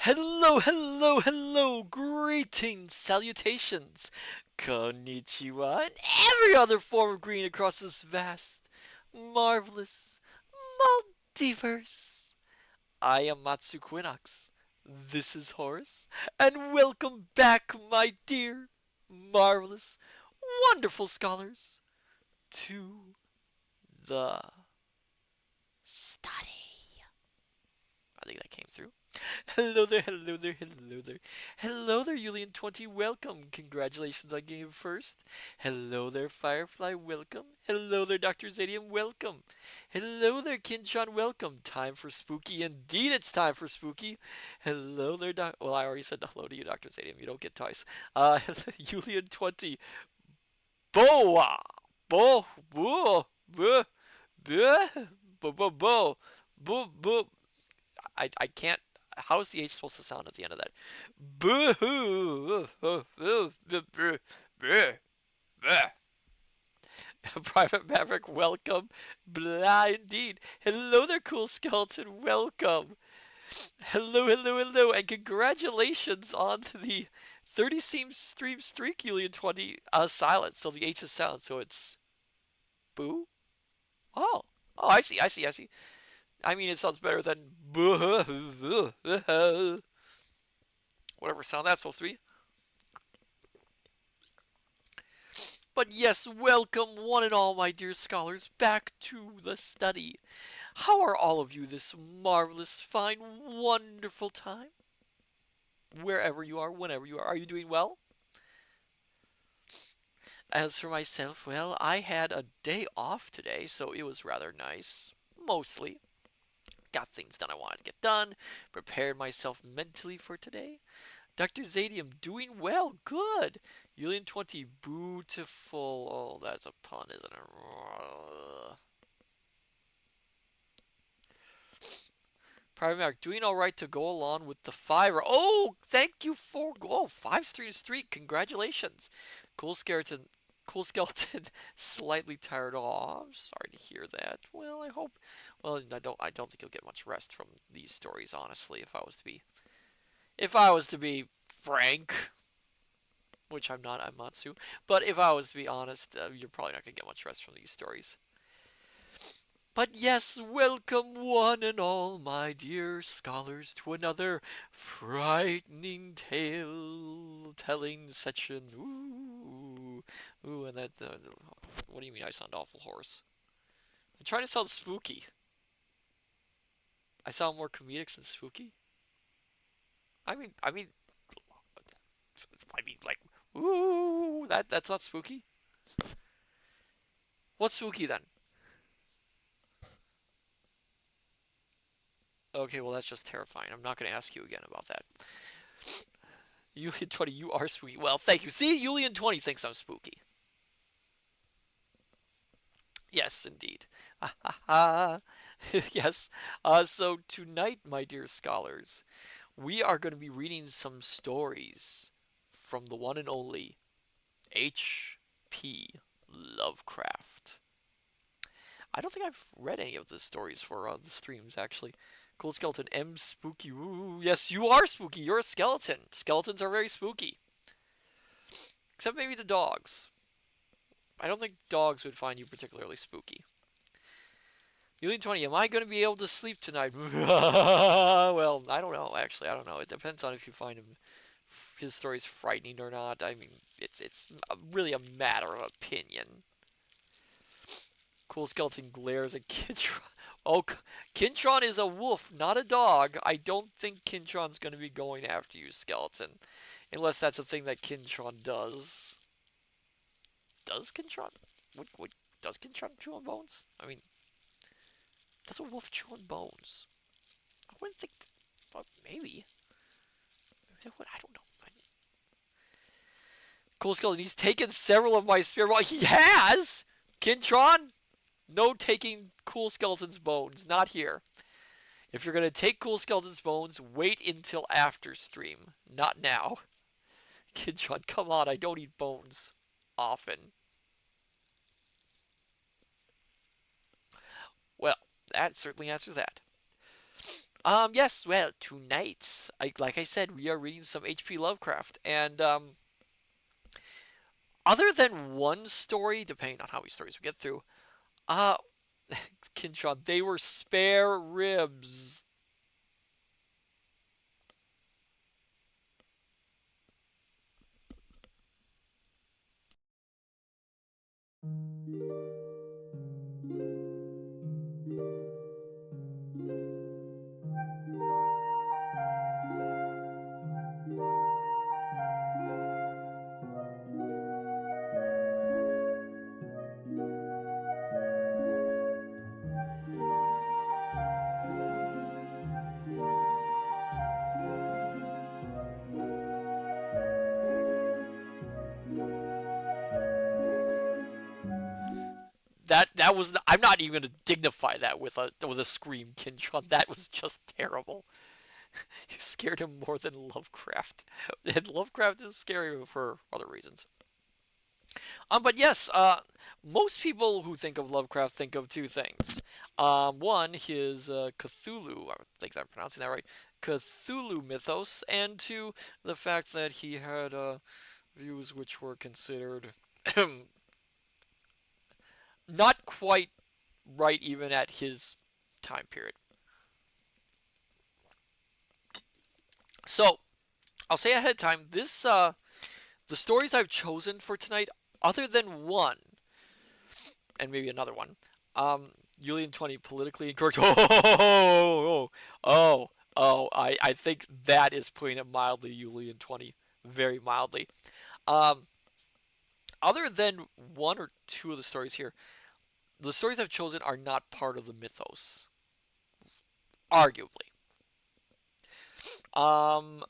Hello, hello, hello, greetings, salutations, konnichiwa, and every other form of green across this vast, marvelous multiverse. I am Matsu Quinox. This is Horace, and welcome back, my dear, marvelous, wonderful scholars, to the study. I think that came through. Hello there, hello there, hello there. Hello there, Julian20, welcome. Congratulations on getting first. Hello there, Firefly, welcome. Hello there, Dr. Zadium, welcome. Hello there, Kinchan, welcome. Time for spooky. Indeed, it's time for spooky. Hello there, Well, I already said hello to you, Dr. Zadium. You don't get twice. Julian20. Boa! Bo! Boo! Boo! Boo! Bo! Bo! Bo! Bo! Bo! I can't. How's the H supposed to sound at the end of that? Boo hoo! Private Maverick, welcome. Blah, indeed. Hello there, cool skeleton. Welcome. Hello, hello, hello, and congratulations on the 30 stream streak, Julian20. Silent, so the H is silent, so it's boo. Oh, I see, I see, I see. I mean, it sounds better than whatever sound that's supposed to be. But yes, welcome one and all, my dear scholars, back to the study. How are all of you this marvelous, fine, wonderful time? Wherever you are, whenever you are you doing well? As for myself, well, I had a day off today, so it was rather nice. Mostly. Got things done I wanted to get done, prepared myself mentally for today. Dr. Zadium doing well, good. Julian20 beautiful. Oh, that's a pun, isn't it? Private Mark doing all right to go along with the five. Oh, thank you for 5 street. Congratulations, cool skeleton. Cool skeleton, slightly tired off. Sorry to hear that. Well, I hope. Well, I don't think you'll get much rest from these stories, honestly. If I was to be frank, which I'm not, I'm Matsu. But if I was to be honest, you're probably not gonna get much rest from these stories. But yes, welcome one and all, my dear scholars, to another frightening tale telling section. Ooh, ooh, and that. What do you mean? I sound awful hoarse. I'm trying to sound spooky. I sound more comedic than spooky. I mean, like, ooh, that's not spooky. What's spooky then? Okay, well that's just terrifying. I'm not going to ask you again about that. Julian20, you are spooky. Well, thank you. See, Julian20 thinks I'm spooky. Yes, indeed. Yes. So tonight, my dear scholars, we are going to be reading some stories from the one and only H.P. Lovecraft. I don't think I've read any of the stories for the streams, actually. Cool skeleton, M spooky. Ooh, yes, you are spooky. You're a skeleton. Skeletons are very spooky. Except maybe the dogs. I don't think dogs would find you particularly spooky. Julian20, am I going to be able to sleep tonight? Well, I don't know, actually. I don't know. It depends on if you find his stories frightening or not. I mean, it's really a matter of opinion. Cool skeleton glares at Kintron. Oh, Kintron is a wolf, not a dog. I don't think Kintron's going to be going after you, skeleton. Unless that's a thing that Kintron does. Does Kintron? What does Kintron chew on bones? I mean, does a wolf chew on bones? I wouldn't think. Well, maybe. Maybe they would. I don't know. Cool skeleton. He's taken several of my spirit. Well, he has. Kintron. No taking Cool Skeleton's bones. Not here. If you're going to take Cool Skeleton's bones, wait until after stream. Not now. Kintron, come on. I don't eat bones often. Well, that certainly answers that. Yes, well, tonight, like I said, we are reading some H.P. Lovecraft, and other than one story, depending on how many stories we get through, uh, Kinshon, they were spare ribs. That was. I'm not even gonna dignify that with a scream, Kinshon. That was just terrible. You scared him more than Lovecraft, and Lovecraft is scary for other reasons. But yes, most people who think of Lovecraft think of two things. One, his Cthulhu, I think I'm pronouncing that right, Cthulhu mythos, and two, the fact that he had views which were considered not quite right even at his time period. So, I'll say ahead of time, the stories I've chosen for tonight, other than one, and maybe another one. Julian 20 politically incorrect. I think that is putting it mildly, Julian 20, very mildly. Um, other than one or two of the stories here, the stories I've chosen are not part of the mythos, arguably. Um,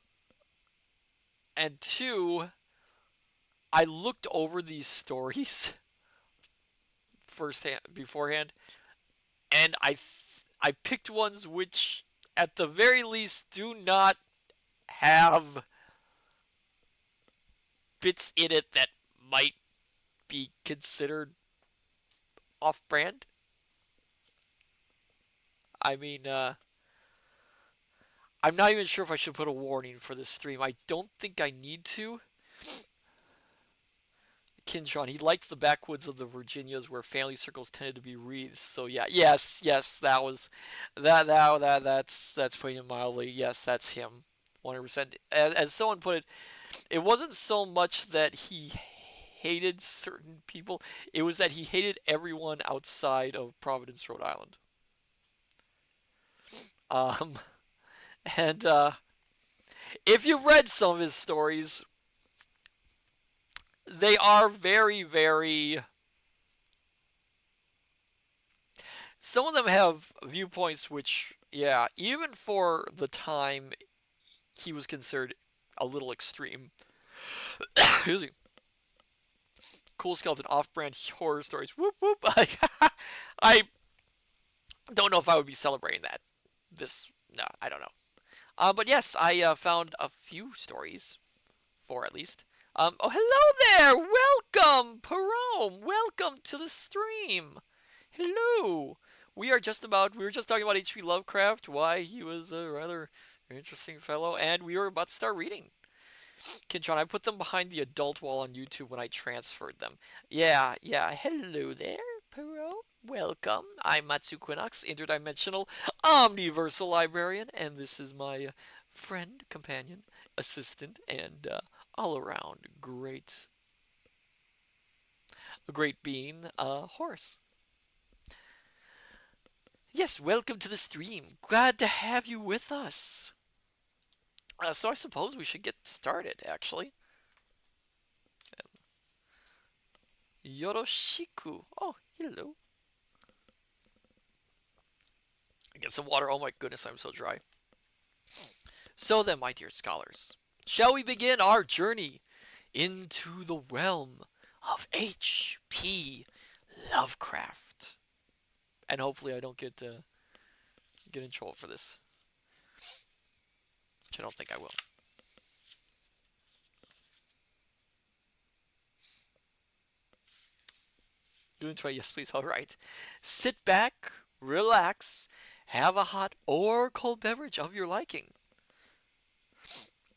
and two, I looked over these stories firsthand beforehand, and I picked ones which, at the very least, do not have bits in it that might be considered off-brand. I mean, I'm not even sure if I should put a warning for this stream. I don't think I need to. Kinshon, he liked the backwoods of the Virginias where family circles tended to be wreaths. So yeah, yes, that was that's putting it mildly. Yes, that's him, 100%. As someone put it, it wasn't so much that he hated certain people; it was that he hated everyone outside of Providence, Rhode Island. Um, and if you've read some of his stories, they are very. Some of them have viewpoints which, yeah, even for the time, he was considered a little extreme. Excuse me. Cool Skeleton off-brand horror stories. Whoop whoop. I don't know if I would be celebrating that. No, I don't know. But yes, I found a few stories, four at least. Oh, hello there! Welcome, Perome! Welcome to the stream! Hello! We were just talking about H.P. Lovecraft, why he was a rather interesting fellow, and we were about to start reading. Kinchon, I put them behind the adult wall on YouTube when I transferred them. Yeah. Hello there, Perome. Welcome. I'm Matsu Quinox, interdimensional omniversal librarian, and this is my friend, companion, assistant, and all around a great being, Horace. Yes, welcome to the stream. Glad to have you with us. So I suppose we should get started, actually. Yoroshiku. Oh, hello. Get some water. Oh my goodness, I'm so dry. So then, my dear scholars, shall we begin our journey into the realm of H.P. Lovecraft? And hopefully I don't get in trouble for this, which I don't think I will. Doing 20, yes please, alright. Sit back, relax, Have a hot or cold beverage of your liking.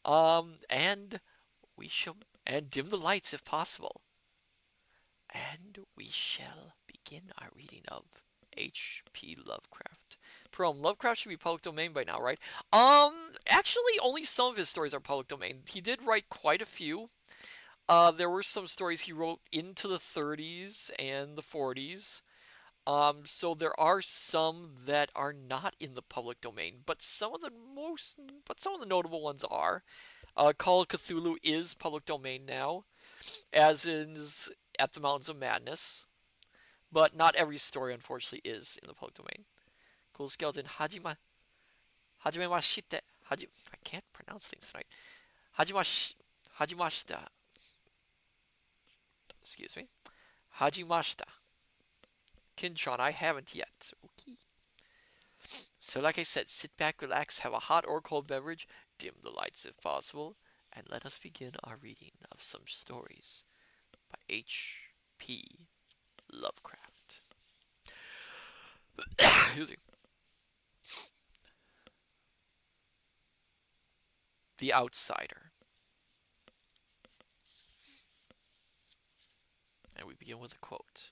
And we shall and dim the lights if possible. And we shall begin our reading of H.P. Lovecraft. Prom, Lovecraft should be public domain by now, right? Actually, only some of his stories are public domain. He did write quite a few. There were some stories he wrote into the 30s and the 40s. So there are some that are not in the public domain, but some of the notable ones are. Call of Cthulhu is public domain now, as is At the Mountains of Madness. But not every story, unfortunately, is in the public domain. Cool Skeleton, Hajime Mashite, I can't pronounce things tonight. Hajimash, Hajimashita, excuse me. Hajimashita. Kintron, I haven't yet. Okay. So, like I said, sit back, relax, have a hot or cold beverage, dim the lights if possible, and let us begin our reading of some stories by H.P. Lovecraft. The Outsider. And we begin with a quote.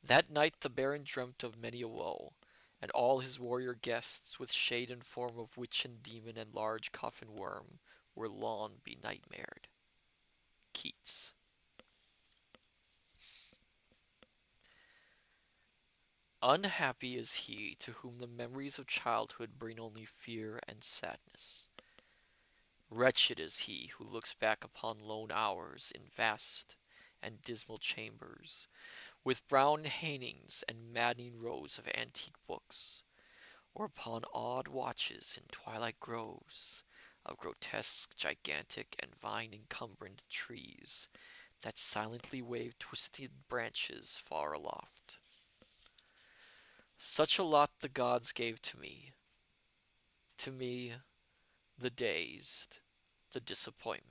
That night the Baron dreamt of many a woe, and all his warrior guests, with shade and form of witch and demon and large coffin worm, were long benightmared. Keats. Unhappy is he to whom the memories of childhood bring only fear and sadness. Wretched is he who looks back upon lone hours in vast and dismal chambers, with brown hangings and maddening rows of antique books, or upon odd watches in twilight groves of grotesque, gigantic, and vine-encumbered trees that silently wave twisted branches far aloft. Such a lot the gods gave to me, the dazed, the disappointed,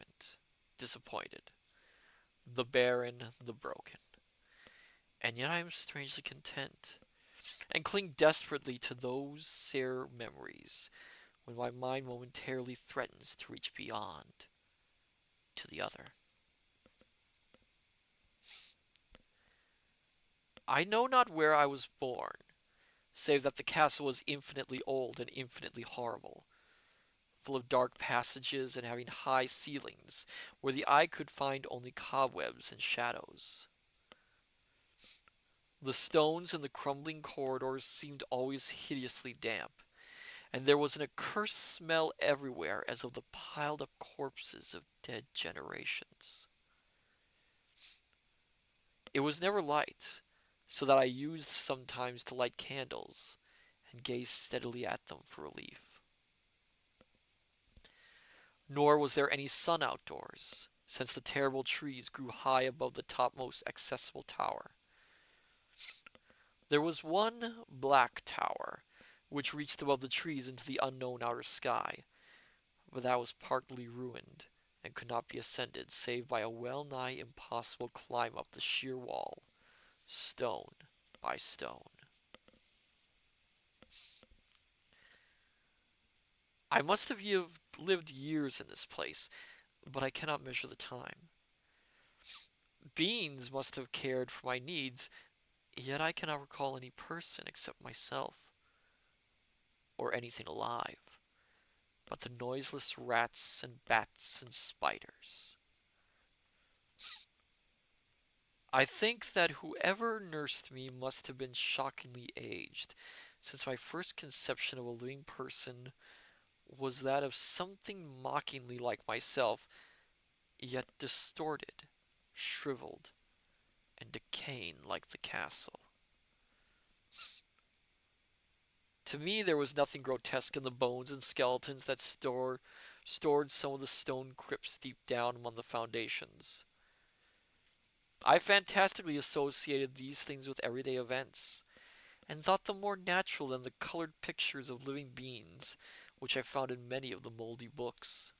the barren, the broken. And yet I am strangely content, and cling desperately to those sere memories when my mind momentarily threatens to reach beyond to the other. I know not where I was born, save that the castle was infinitely old and infinitely horrible, full of dark passages and having high ceilings where the eye could find only cobwebs and shadows. The stones in the crumbling corridors seemed always hideously damp, and there was an accursed smell everywhere as of the piled up corpses of dead generations. It was never light, so that I used sometimes to light candles and gaze steadily at them for relief. Nor was there any sun outdoors, since the terrible trees grew high above the topmost accessible tower. There was one black tower, which reached above the trees into the unknown outer sky, but that was partly ruined and could not be ascended save by a well-nigh impossible climb up the sheer wall, stone by stone. I must have lived years in this place, but I cannot measure the time. Beings must have cared for my needs, yet I cannot recall any person except myself, or anything alive, but the noiseless rats and bats and spiders. I think that whoever nursed me must have been shockingly aged, since my first conception of a living person was that of something mockingly like myself, yet distorted, shriveled, and decaying like the castle. To me, there was nothing grotesque in the bones and skeletons that stored some of the stone crypts deep down among the foundations. I fantastically associated these things with everyday events, and thought them more natural than the colored pictures of living beings which I found in many of the moldy books.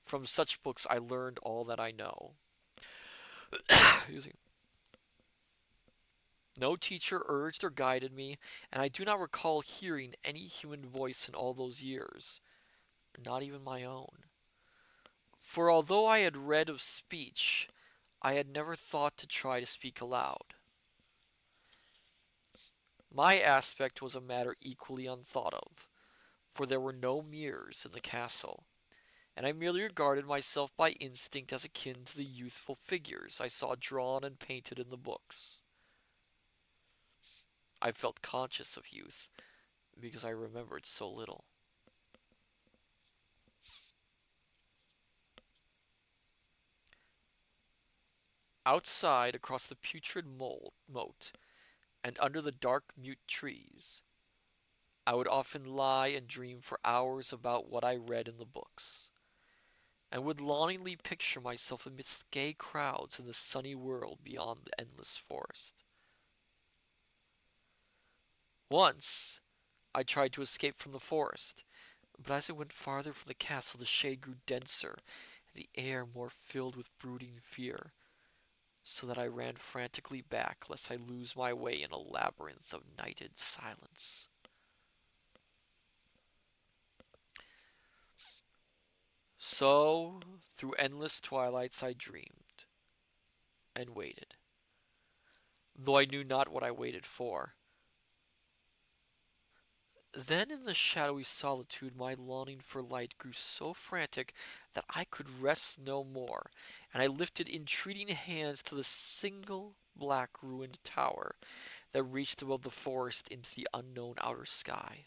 From such books I learned all that I know. No teacher urged or guided me, and I do not recall hearing any human voice in all those years, not even my own. For although I had read of speech, I had never thought to try to speak aloud. My aspect was a matter equally unthought of, for there were no mirrors in the castle, and I merely regarded myself by instinct as akin to the youthful figures I saw drawn and painted in the books. I felt conscious of youth because I remembered so little. Outside, across the putrid moat, and under the dark mute trees, I would often lie and dream for hours about what I read in the books, and would longingly picture myself amidst gay crowds in the sunny world beyond the endless forest. Once I tried to escape from the forest, but as I went farther from the castle the shade grew denser and the air more filled with brooding fear, so that I ran frantically back lest I lose my way in a labyrinth of nighted silence. So, through endless twilights I dreamed, and waited, though I knew not what I waited for. Then in the shadowy solitude my longing for light grew so frantic that I could rest no more, and I lifted entreating hands to the single black ruined tower that reached above the forest into the unknown outer sky.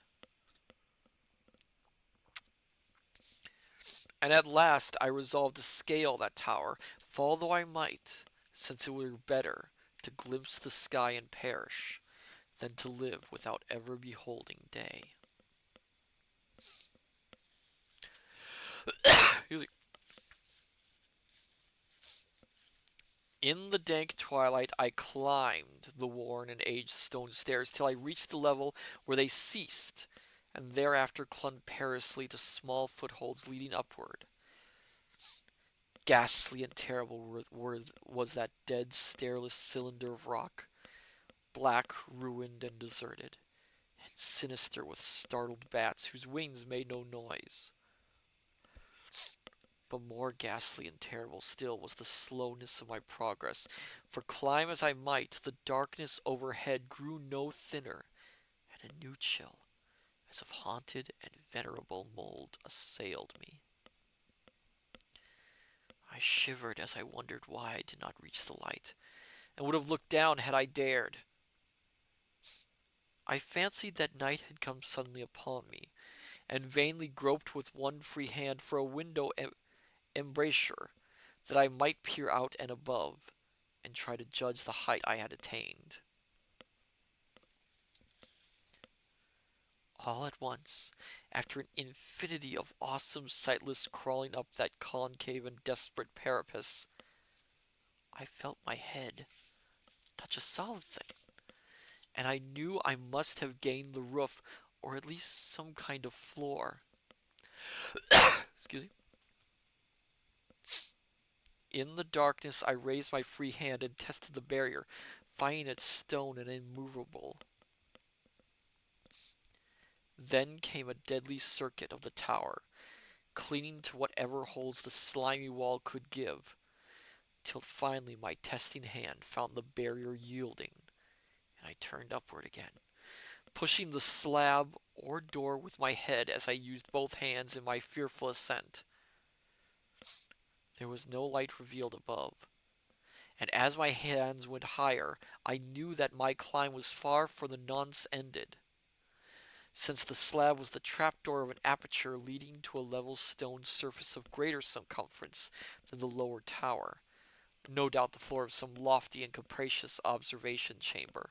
And at last I resolved to scale that tower, fall though I might, since it were better to glimpse the sky and perish than to live without ever beholding day. In the dank twilight I climbed the worn and aged stone stairs till I reached the level where they ceased, and thereafter clung perilously to small footholds leading upward. Ghastly and terrible was that dead, stairless cylinder of rock, black, ruined, and deserted, and sinister with startled bats whose wings made no noise. But more ghastly and terrible still was the slowness of my progress, for climb as I might, the darkness overhead grew no thinner, and a new chill, as of haunted and venerable mold, assailed me. I shivered as I wondered why I did not reach the light, and would have looked down had I dared. I fancied that night had come suddenly upon me, and vainly groped with one free hand for a window embrasure, that I might peer out and above, and try to judge the height I had attained. All at once, after an infinity of awesome sightless crawling up that concave and desperate parapet, I felt my head touch a solid thing, and I knew I must have gained the roof, or at least some kind of floor. Excuse me. In the darkness I raised my free hand and tested the barrier, finding it stone and immovable. Then came a deadly circuit of the tower, clinging to whatever holds the slimy wall could give, till finally my testing hand found the barrier yielding, and I turned upward again, pushing the slab or door with my head as I used both hands in my fearful ascent. There was no light revealed above, and as my hands went higher, I knew that my climb was far from the nonce ended, since the slab was the trapdoor of an aperture leading to a level stone surface of greater circumference than the lower tower, no doubt the floor of some lofty and capacious observation chamber.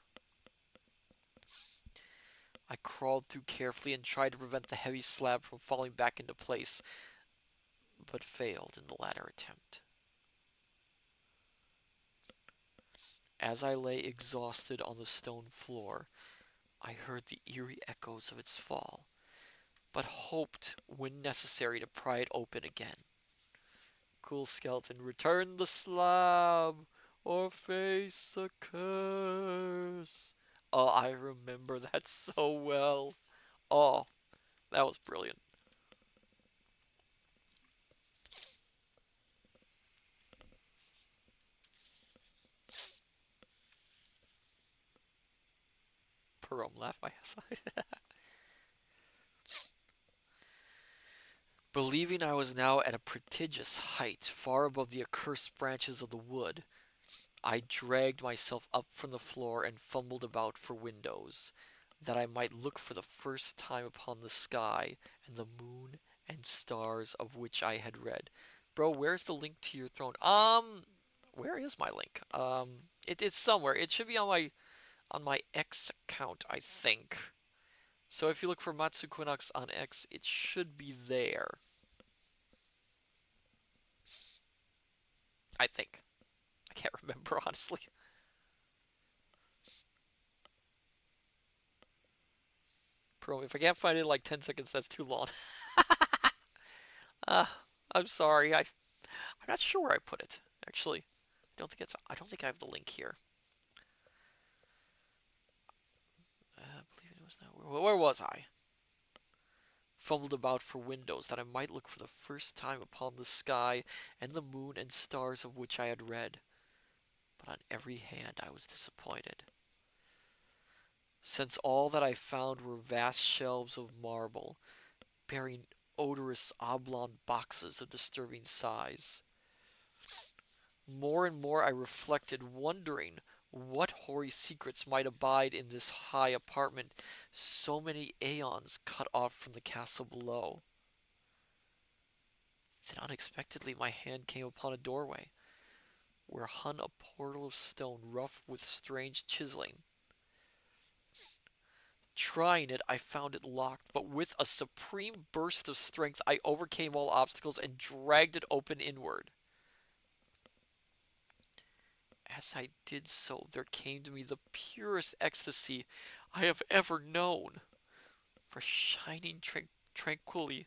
I crawled through carefully and tried to prevent the heavy slab from falling back into place, but failed in the latter attempt. As I lay exhausted on the stone floor, I heard the eerie echoes of its fall, but hoped, when necessary, to pry it open again. Cool Skeleton, return the slab, or face a curse. windows. Oh, I remember that so well. Oh, that was brilliant. Perome laughed by his side. Believing I was now at a prodigious height, far above the accursed branches of the wood, I dragged myself up from the floor and fumbled about for windows, that I might look for the first time upon the sky and the moon and stars of which I had read. Bro, where's the link to your throne? Where is my link? It's somewhere. It should be on my X account, I think. So if you look for Matsu Quinox on X, it should be there. I think. I can't remember honestly. Bro, if I can't find it in like 10 seconds, that's too long. Uh, I'm sorry. I'm not sure where I put it. Actually, I don't think I have the link here. I believe it was that. Where was I? Fumbled about for windows that I might look for the first time upon the sky and the moon and stars of which I had read. But on every hand I was disappointed, since all that I found were vast shelves of marble, bearing odorous oblong boxes of disturbing size. More and more I reflected, wondering what hoary secrets might abide in this high apartment so many aeons cut off from the castle below. Then unexpectedly my hand came upon a doorway, where hung a portal of stone rough with strange chiseling. Trying it, I found it locked, but with a supreme burst of strength I overcame all obstacles and dragged it open inward. As I did so, there came to me the purest ecstasy I have ever known. For shining tranquilly,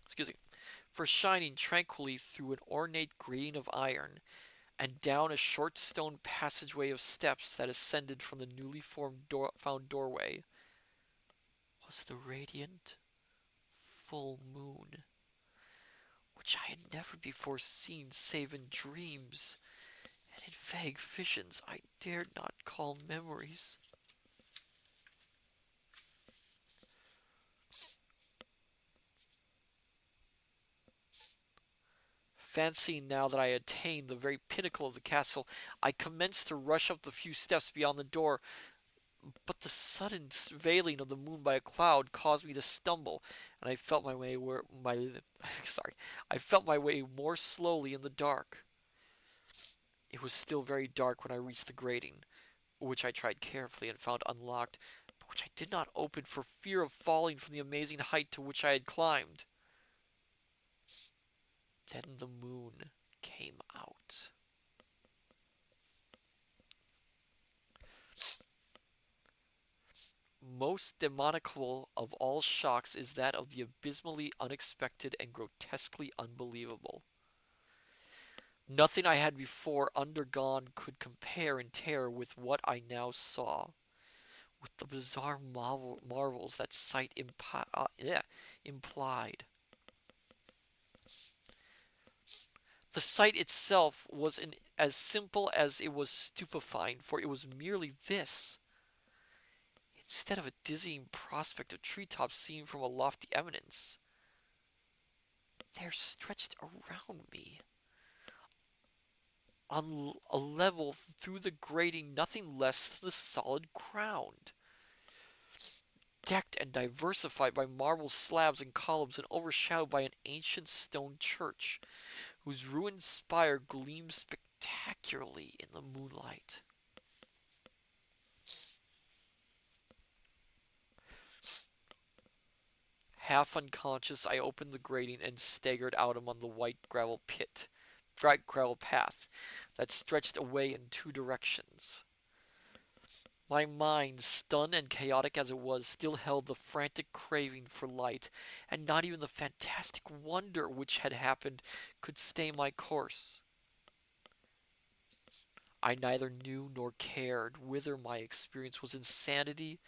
excuse me, for shining tranquilly through an ornate grating of iron, and down a short stone passageway of steps that ascended from the newly found doorway, was the radiant full moon, which I had never before seen save in dreams, and in vague visions I dared not call memories. Fancying now that I had attained the very pinnacle of the castle, I commenced to rush up the few steps beyond the door, but the sudden veiling of the moon by a cloud caused me to stumble, and I felt my way where my sorry, I felt my way more slowly in the dark. It was still very dark when I reached the grating, which I tried carefully and found unlocked, but which I did not open for fear of falling from the amazing height to which I had climbed. Then the moon came out. Most demoniacal of all shocks is that of the abysmally unexpected and grotesquely unbelievable. Nothing I had before undergone could compare in terror with what I now saw, with the bizarre marvels that sight implied. The sight itself was as simple as it was stupefying, for it was merely this. Instead of a dizzying prospect of treetops seen from a lofty eminence, there stretched around me, on a level through the grating, nothing less than the solid ground, decked and diversified by marble slabs and columns, and overshadowed by an ancient stone church, whose ruined spire gleamed spectacularly in the moonlight. Half unconscious, I opened the grating and staggered out among the white gravel path that stretched away in two directions. My mind, stunned and chaotic as it was, still held the frantic craving for light, and not even the fantastic wonder which had happened could stay my course. I neither knew nor cared whether my experience was insanity,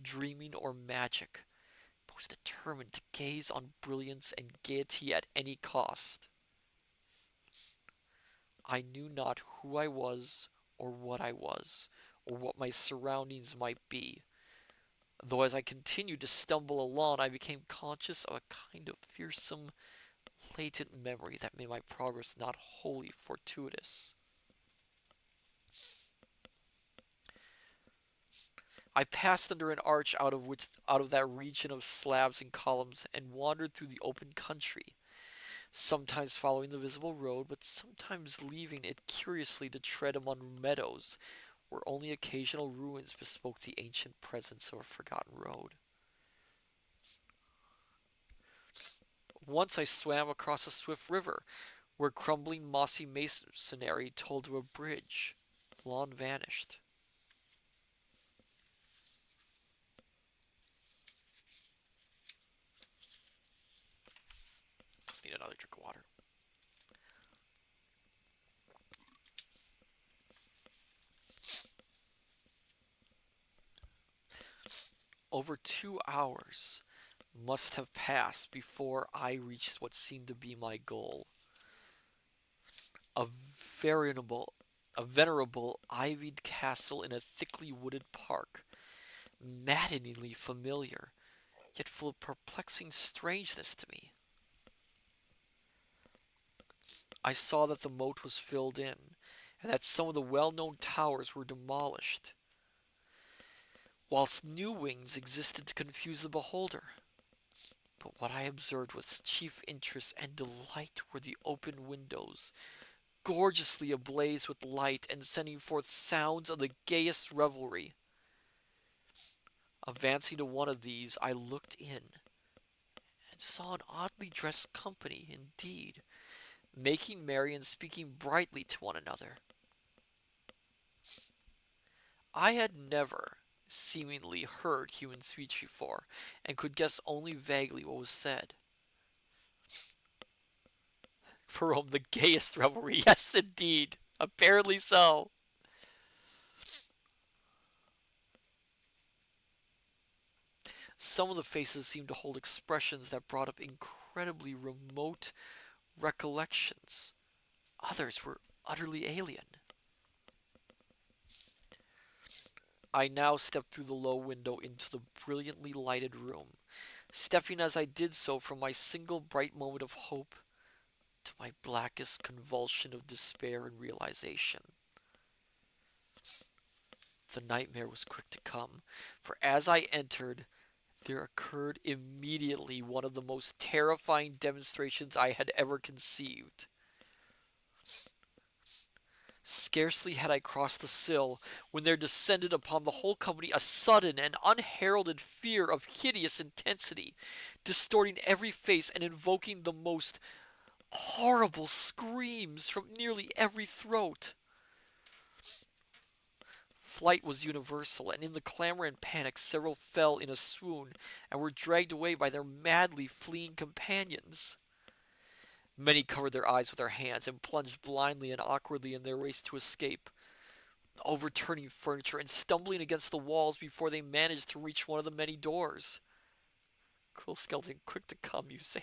dreaming, or magic, but was determined to gaze on brilliance and gaiety at any cost. I knew not who I was, or what my surroundings might be, though as I continued to stumble along, I became conscious of a kind of fearsome, latent memory that made my progress not wholly fortuitous. I passed under an arch out of that region of slabs and columns and wandered through the open country, sometimes following the visible road, but sometimes leaving it curiously to tread among meadows where only occasional ruins bespoke the ancient presence of a forgotten road. Once I swam across a swift river where crumbling mossy masonry told of a bridge, long vanished. Just need another drink of water. Over 2 hours must have passed before I reached what seemed to be my goal. A venerable, a venerable ivied castle in a thickly wooded park, maddeningly familiar, yet full of perplexing strangeness to me. I saw that the moat was filled in, and that some of the well-known towers were demolished, whilst new wings existed to confuse the beholder. But what I observed with chief interest and delight were the open windows, gorgeously ablaze with light and sending forth sounds of the gayest revelry. Advancing to one of these, I looked in, and saw an oddly dressed company indeed, making merry and speaking brightly to one another. I had never, seemingly, heard human speech before, and could guess only vaguely what was said. From the gayest revelry, yes, indeed, apparently so. Some of the faces seemed to hold expressions that brought up incredibly remote recollections. Others were utterly alien. I now stepped through the low window into the brilliantly lighted room, stepping as I did so from my single bright moment of hope to my blackest convulsion of despair and realization. The nightmare was quick to come, for as I entered, there occurred immediately one of the most terrifying demonstrations I had ever conceived. Scarcely had I crossed the sill when there descended upon the whole company a sudden and unheralded fear of hideous intensity, distorting every face and invoking the most horrible screams from nearly every throat. Flight was universal, and in the clamor and panic several fell in a swoon and were dragged away by their madly fleeing companions. Many covered their eyes with their hands and plunged blindly and awkwardly in their race to escape, overturning furniture and stumbling against the walls before they managed to reach one of the many doors. Cruel skeleton, quick to come, you say.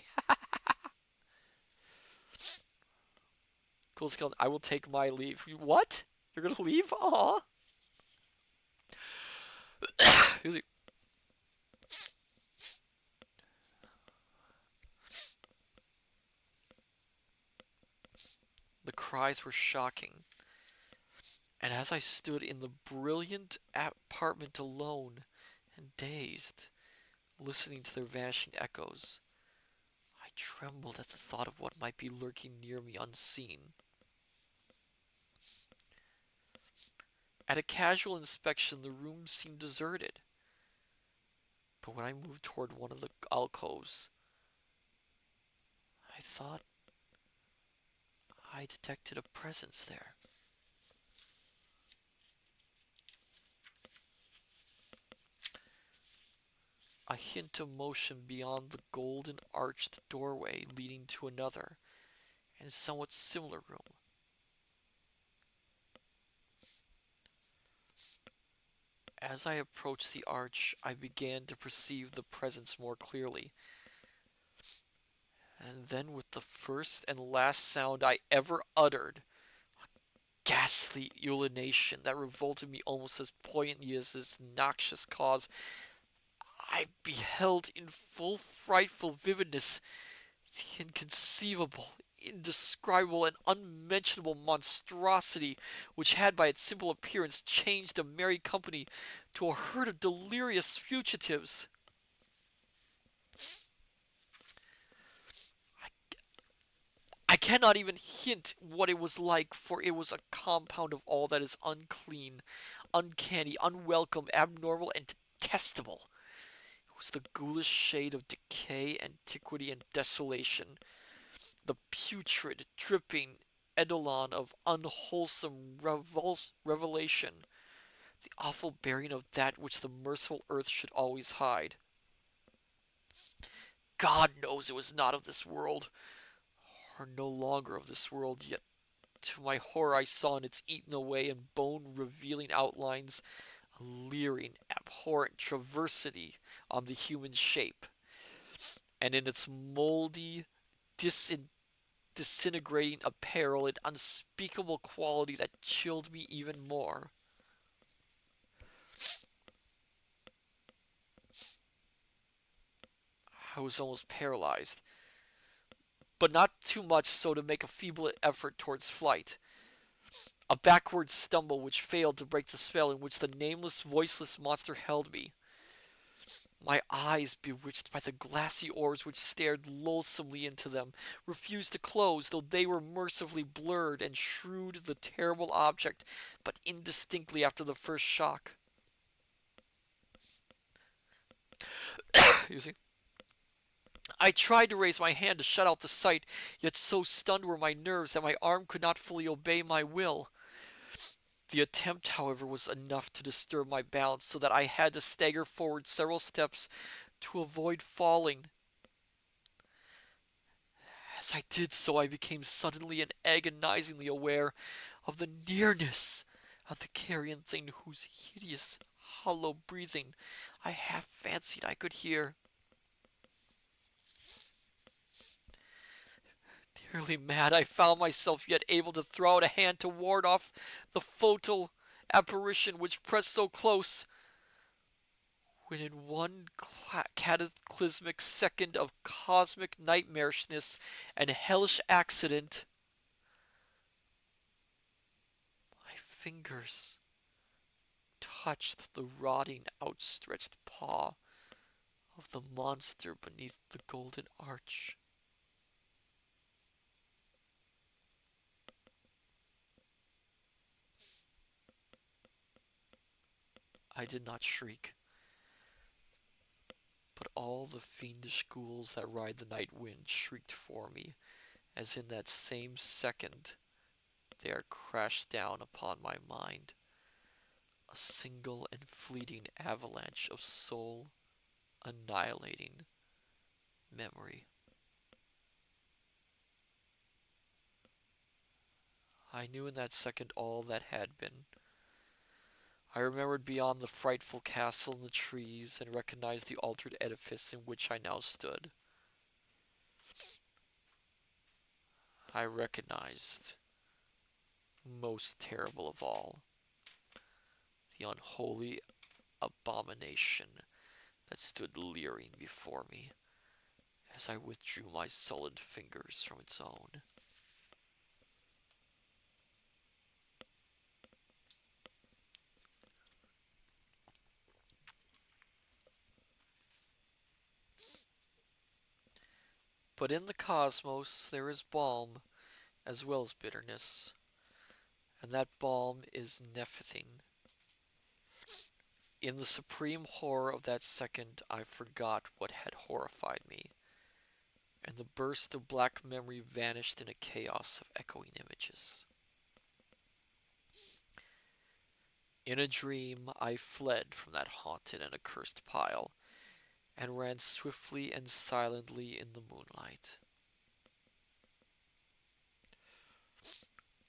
Cruel skeleton, I will take my leave. What? You're gonna leave? Aw. The cries were shocking, and as I stood in the brilliant apartment alone and dazed, listening to their vanishing echoes, I trembled at the thought of what might be lurking near me unseen. At a casual inspection, the room seemed deserted, but when I moved toward one of the alcoves, I thought I detected a presence there. A hint of motion beyond the golden arched doorway leading to another and somewhat similar room. As I approached the arch, I began to perceive the presence more clearly. And then, with the first and last sound I ever uttered, ghastly ululation that revolted me almost as poignantly as its noxious cause, I beheld in full frightful vividness the inconceivable, indescribable, and unmentionable monstrosity which had by its simple appearance changed a merry company to a herd of delirious fugitives. I cannot even hint what it was like, for it was a compound of all that is unclean, uncanny, unwelcome, abnormal, and detestable. It was the ghoulish shade of decay, antiquity, and desolation, the putrid, dripping eidolon of unwholesome revelation, the awful bearing of that which the merciful earth should always hide. God knows it was not of this world, or no longer of this world, yet to my horror I saw in its eaten away and bone revealing outlines a leering, abhorrent traversity on the human shape, and in its moldy, disintegrating apparel an unspeakable quality that chilled me even more. I was almost paralyzed, but not too much so to make a feeble effort towards flight. A backward stumble which failed to break the spell in which the nameless, voiceless monster held me. My eyes, bewitched by the glassy orbs which stared loathsomely into them, refused to close, though they were mercifully blurred, and shrewd the terrible object, but indistinctly after the first shock. Excuse me. I tried to raise my hand to shut out the sight, yet so stunned were my nerves that my arm could not fully obey my will. The attempt, however, was enough to disturb my balance, so that I had to stagger forward several steps to avoid falling. As I did so, I became suddenly and agonizingly aware of the nearness of the carrion thing whose hideous, hollow breathing I half fancied I could hear. Nearly mad, I found myself yet able to throw out a hand to ward off the fatal apparition which pressed so close, when in one cataclysmic second of cosmic nightmarishness and hellish accident, my fingers touched the rotting, outstretched paw of the monster beneath the golden arch. I did not shriek, but all the fiendish ghouls that ride the night wind shrieked for me, as in that same second there crashed down upon my mind a single and fleeting avalanche of soul annihilating memory. I knew in that second all that had been. I remembered beyond the frightful castle in the trees, and recognized the altered edifice in which I now stood. I recognized, most terrible of all, the unholy abomination that stood leering before me as I withdrew my sullen fingers from its own. But in the cosmos there is balm as well as bitterness, and that balm is Nephilim. In the supreme horror of that second, I forgot what had horrified me, and the burst of black memory vanished in a chaos of echoing images. In a dream, I fled from that haunted and accursed pile, and ran swiftly and silently in the moonlight.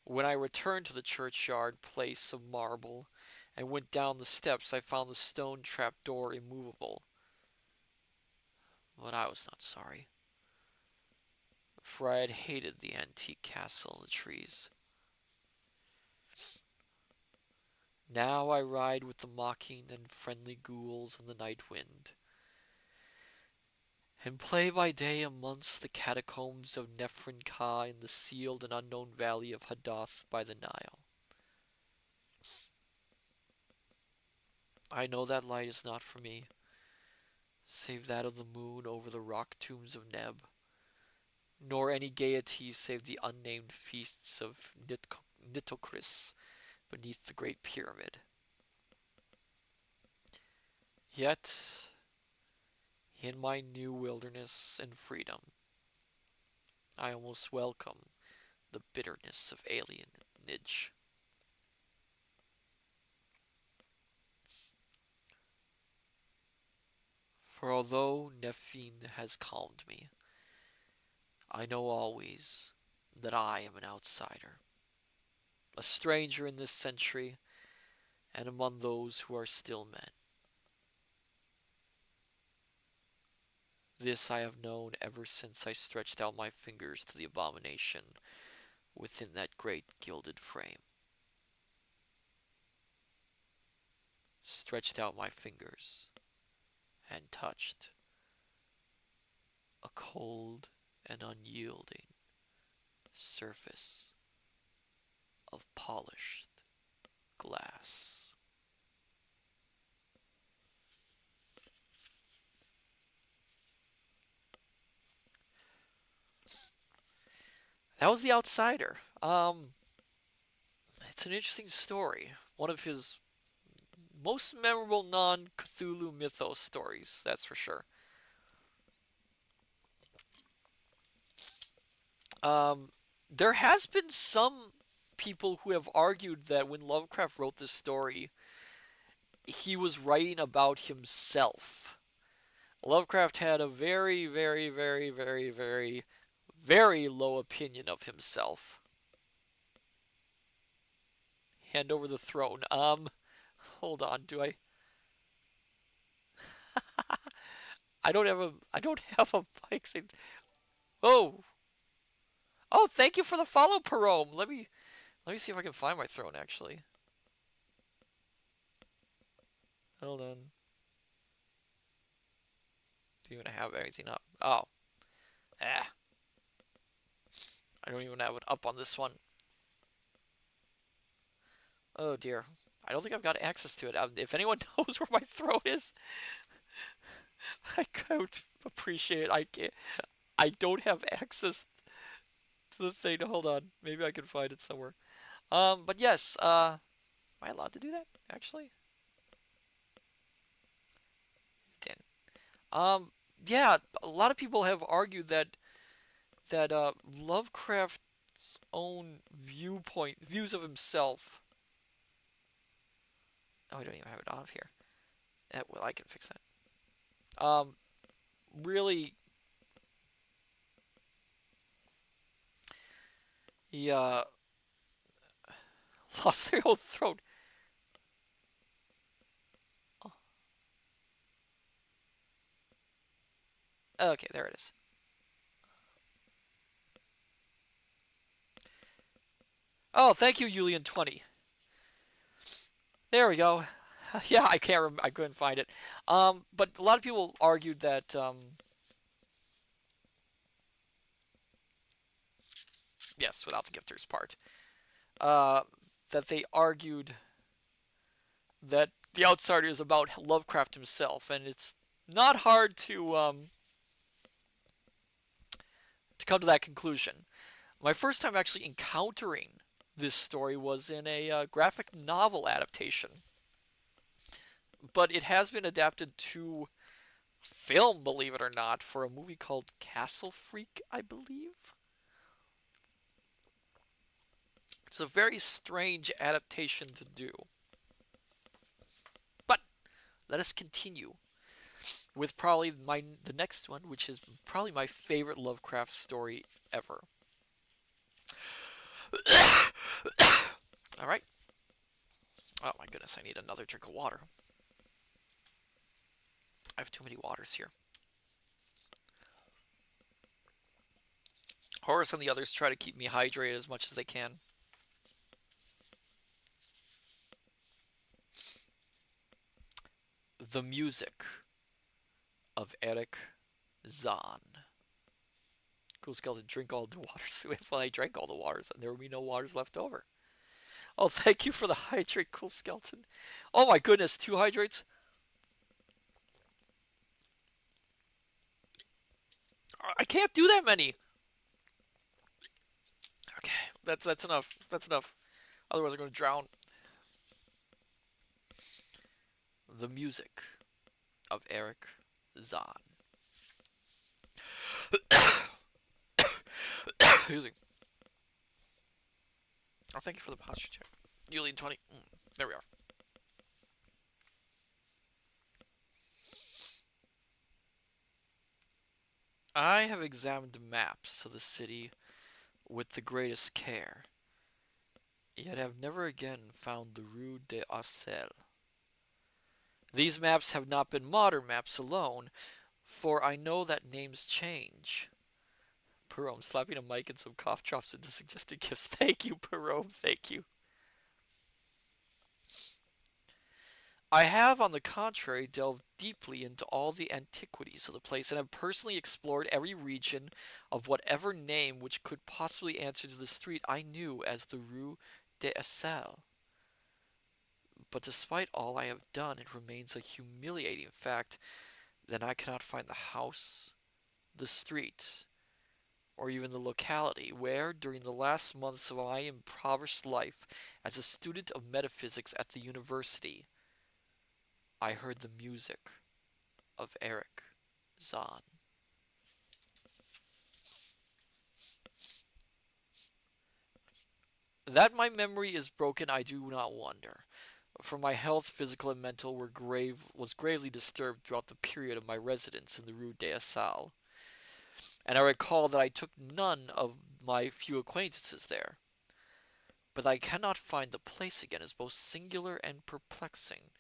When I returned to the churchyard place of marble I went down the steps. I found the stone trap door immovable. But I was not sorry, for I had hated the antique castle in the trees. Now I ride with the mocking and friendly ghouls in the night wind, and play by day amongst the catacombs of Nephrin Ka in the sealed and unknown valley of Hadath by the Nile. I know that light is not for me, save that of the moon over the rock tombs of Neb, nor any gaiety save the unnamed feasts of Nitocris beneath the Great Pyramid. Yet, in my new wilderness and freedom, I almost welcome the bitterness of alienage. For although Nephine has calmed me, I know always that I am an outsider, a stranger in this century, and among those who are still men. This I have known ever since I stretched out my fingers to the abomination within that great gilded frame. Stretched out my fingers and touched a cold and unyielding surface of polished glass. That was The Outsider. It's an interesting story. One of his most memorable non-Cthulhu mythos stories, that's for sure. There has been some people who have argued that when Lovecraft wrote this story, he was writing about himself. Lovecraft had a very, very, very, very, very, very low opinion of himself. Hand over the throne. Hold on. Do I? I don't have a mic thing. Oh, oh! Thank you for the follow, Perome. Let me see if I can find my throne. Actually, hold on. Do you even have anything up? Oh, ah. I don't even have it up on this one. Oh dear. I don't think I've got access to it. If anyone knows where my throne is, I could appreciate it. I can't. I don't have access to the thing. Hold on. Maybe I can find it somewhere. But yes. Am I allowed to do that? Actually, didn't. Yeah. A lot of people have argued that Lovecraft's own views of himself. Oh, I don't even have it off here. Well, I can fix that. Really, he lost their own throat. Oh, okay, there it is. Oh, thank you, Julian20. There we go. Yeah, I can't. I couldn't find it. But a lot of people argued that. Yes, without the gifters part. Uh, that they argued that The Outsider is about Lovecraft himself, and it's not hard to come to that conclusion. My first time actually encountering this story was in a graphic novel adaptation, but it has been adapted to film, believe it or not, for a movie called Castle Freak, I believe. It's a very strange adaptation to do. But let us continue with probably the next one, which is probably my favorite Lovecraft story ever. All right. Oh my goodness, I need another drink of water. I have too many waters here. Horace and the others try to keep me hydrated as much as they can. The music of Eric Zahn. Cool skeleton, drink all the waters. Well, I drank all the waters, and there will be no waters left over. Oh, thank you for the hydrate, cool skeleton. Oh my goodness, 2 hydrates? I can't do that many. Okay, that's enough. That's enough. Otherwise, I'm going to drown. The music of Eric Zahn. Excuse. Oh, thank you for the posture check. You lean 20. There we are. I have examined maps of the city with the greatest care, yet have never again found the Rue de Arcel. These maps have not been modern maps alone, for I know that names change. Perome slapping a mic and some cough drops into suggested gifts. Thank you, Perome. Thank you. I have, on the contrary, delved deeply into all the antiquities of the place and have personally explored every region of whatever name which could possibly answer to the street I knew as the Rue de Assel. But despite all I have done, it remains a humiliating fact that I cannot find the house, the street, or even the locality where, during the last months of my impoverished life as a student of metaphysics at the university, I heard the music of Eric Zahn. That my memory is broken, I do not wonder, for my health, physical and mental, was gravely disturbed throughout the period of my residence in the Rue de Assal, and I recall that I took none of my few acquaintances there. But I cannot find the place again is both singular and perplexing,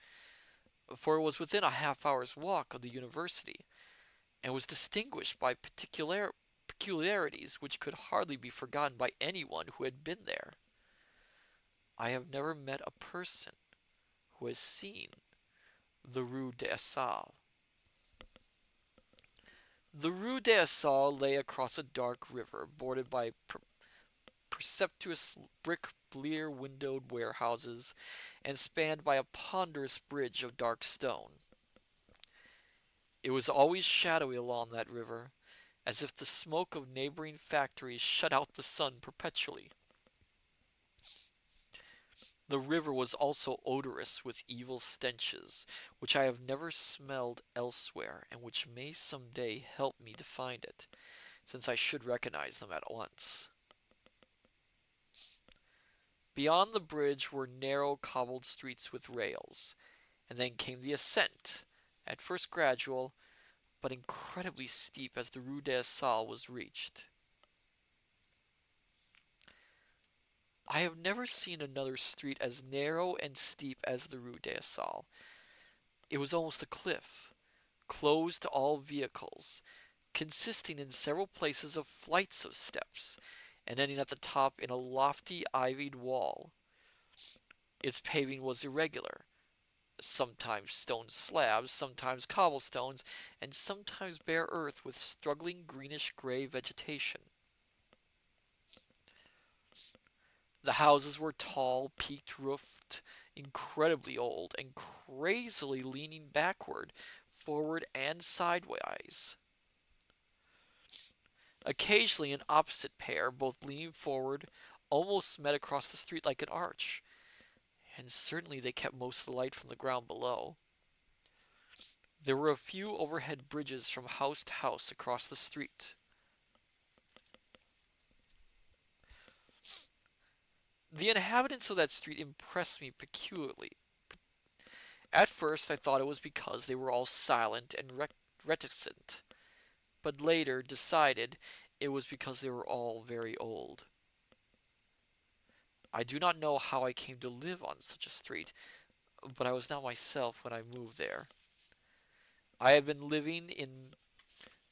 for it was within a half-hour's walk of the university, and was distinguished by peculiarities which could hardly be forgotten by anyone who had been there. I have never met a person who has seen the Rue de Assal. The Rue de Assal lay across a dark river, bordered by precipitous brick blear windowed warehouses, and spanned by a ponderous bridge of dark stone. It was always shadowy along that river, as if the smoke of neighboring factories shut out the sun perpetually. The river was also odorous with evil stenches, which I have never smelled elsewhere, and which may some day help me to find it, since I should recognize them at once. Beyond the bridge were narrow cobbled streets with rails, and then came the ascent, at first gradual, but incredibly steep as the Rue de Assal was reached. I have never seen another street as narrow and steep as the Rue de Assal. It was almost a cliff, closed to all vehicles, consisting in several places of flights of steps, and ending at the top in a lofty ivied wall. Its paving was irregular, sometimes stone slabs, sometimes cobblestones, and sometimes bare earth with struggling greenish-gray vegetation. The houses were tall, peaked-roofed, incredibly old, and crazily leaning backward, forward, and sidewise. Occasionally an opposite pair, both leaning forward, almost met across the street like an arch, and certainly they kept most of the light from the ground below. There were a few overhead bridges from house to house across the street. The inhabitants of that street impressed me peculiarly. At first I thought it was because they were all silent and reticent, but later decided it was because they were all very old. I do not know how I came to live on such a street, but I was not myself when I moved there. I had been living in